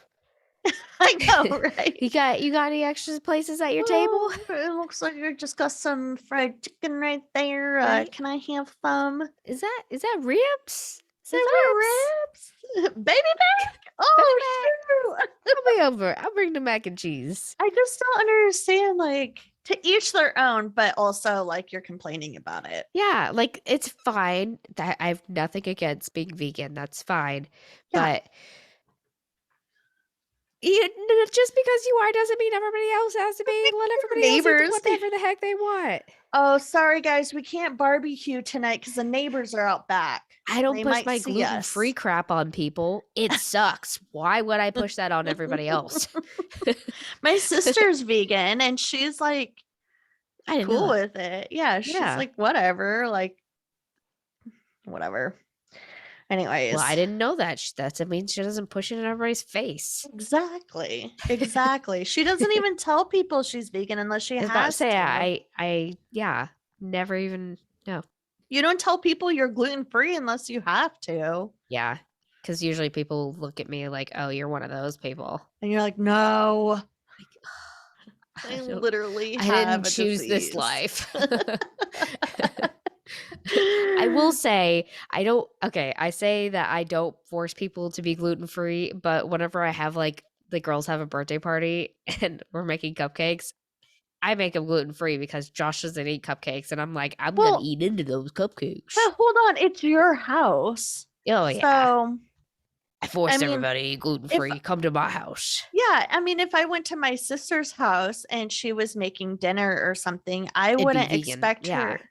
I know, right? You got any extra places at your table? Oh, it looks like you just got some fried chicken right there. Right? Can I have some? Is that ribs? Is Is that that ribs? ribs? Baby back? Oh, Baby shoot. I'll be over. I'll bring the mac and cheese. I just don't understand. Like, to each their own, but also like you're complaining about it. Yeah, like it's fine. That I have nothing against being vegan. That's fine. Yeah. But just because you are doesn't mean everybody else has to be. Let everybody else eat Neighbors. whatever the heck they want. Oh, sorry guys, we can't barbecue tonight because the neighbors are out back. I don't They push might my see us. gluten-free crap on people. It sucks. Why would I push that on everybody else? My sister's vegan and she's like I didn't know cool that. with it. Yeah, she's Yeah. like whatever, like whatever. Anyways. Well, I didn't know that. That means she doesn't push it in everybody's face. Exactly. Exactly. She doesn't even tell people she's vegan unless she I was about to has say, to. yeah, never even, no. You don't tell people you're gluten free unless you have to. Yeah, because usually people look at me like, oh, you're one of those people. And you're like, no, Like, I literally I have didn't a choose this disease. life. I will say, I say that I don't force people to be gluten free, but whenever I have like the girls have a birthday party and we're making cupcakes, I make them gluten free because Josh doesn't eat cupcakes, and I'm like, I'm gonna Well, eat into those cupcakes. but hold on, it's your house. Oh yeah, So, I I forced mean, everybody to eat gluten if free. Come to my house. yeah, I mean, if I went to my sister's house and she was making dinner or something, I It'd be wouldn't vegan. expect her.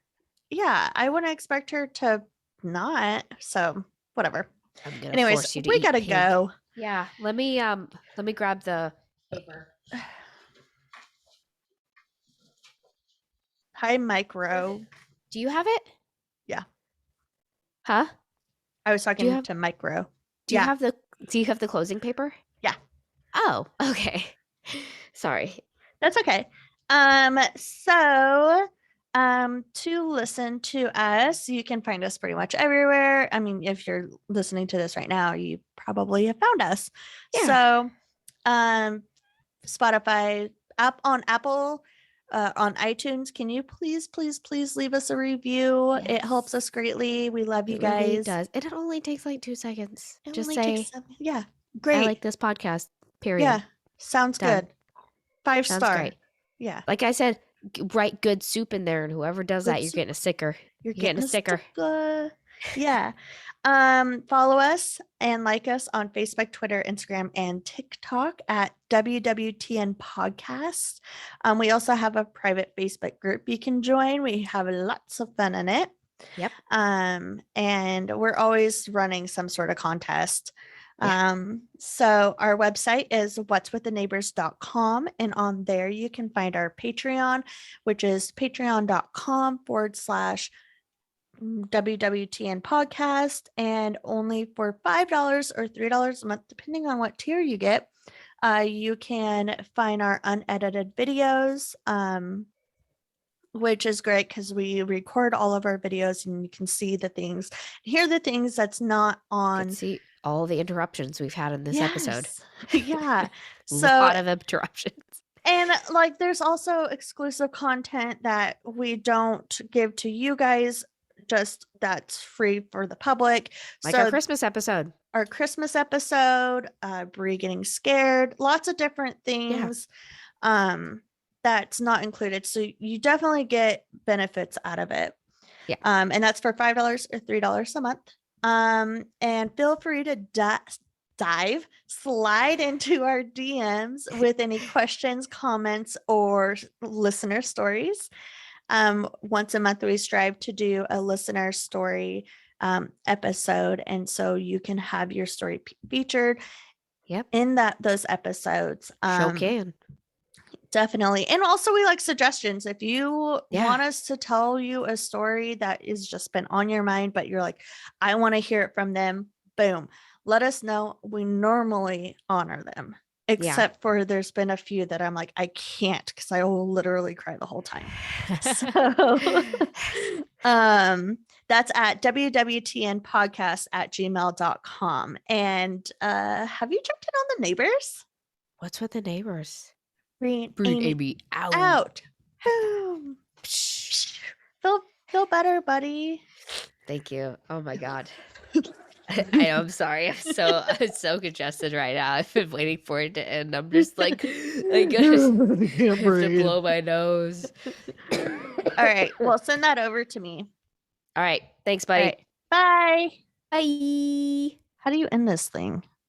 Yeah, I wouldn't expect her to not. So, whatever. I'm gonna Anyways, force you to we eat gotta pig. go. Yeah, let me grab the paper. Hi, Micro. Do you have it? Yeah, Huh? I was Do you talking have to Micro. do you Yeah, have the do you have the closing paper? yeah, Oh, okay. Sorry. that's okay. To listen to us, you can find us pretty much everywhere. I mean, if you're listening to this right now, you probably have found us. Yeah. So, um, Spotify, on Apple, on iTunes. Can you please leave us a review? It helps Yes. us greatly. We love you It really guys. does. It only takes like 2 seconds. It Just only takes say, yeah, I like great. this podcast. Period. Yeah, sounds Done. good. 5 Sounds star. great. Yeah, Like I said, write good soup in there, and whoever does good that, you're getting soup. a sticker. You're You're getting getting a a sticker. sticker. Yeah. Follow us and like us on Facebook, Twitter, Instagram, and TikTok at wwtn podcast. We also have a private Facebook group you can join. We have lots of fun in it. Yep. And we're always running some sort of contest. Yeah. So our website is what'swiththeneighbors.com. And on there you can find our Patreon, which is patreon.com/. WWTN podcast, and only for $5 or $3 a month, depending on what tier you get, you can find our unedited videos, which is great because we record all of our videos and you can see the things, hear the things that's not You can on. see all the interruptions we've had in this episode. Yes. Yeah. A So, lot of interruptions. and like there's also exclusive content that we don't give to you guys, just that's free for the public. Like our So Christmas episode. our Christmas episode, Brie getting scared, lots of different Yeah. things that's not included. So you definitely get benefits out of it. Yeah. And that's for $5 or $3 a month. And feel free to slide into our DMs with any questions, comments, or listener stories. Once a month, we strive to do a listener story episode, and so you can have your story featured. Yep. In those episodes. Show can. Definitely. And also we like suggestions. If you Yeah. want us to tell you a story that is just been on your mind, but you're like, I want to hear it from them, boom, let us know. We normally honor them, except for there's been a few that I'm like, I can't because I will literally cry the whole time. So that's at wwtnpodcast@gmail.com. And have you checked in on the neighbors? What's with the neighbors? Bring Amy Amy out. Boom. Feel better, buddy. Thank you. Oh my God. I'm sorry. I'm so congested right now. I've been waiting for it to end. I'm just like, I have to blow my nose. All right. Well, send that over to me. All right. Thanks, buddy. All right. Bye. Bye. How do you end this thing?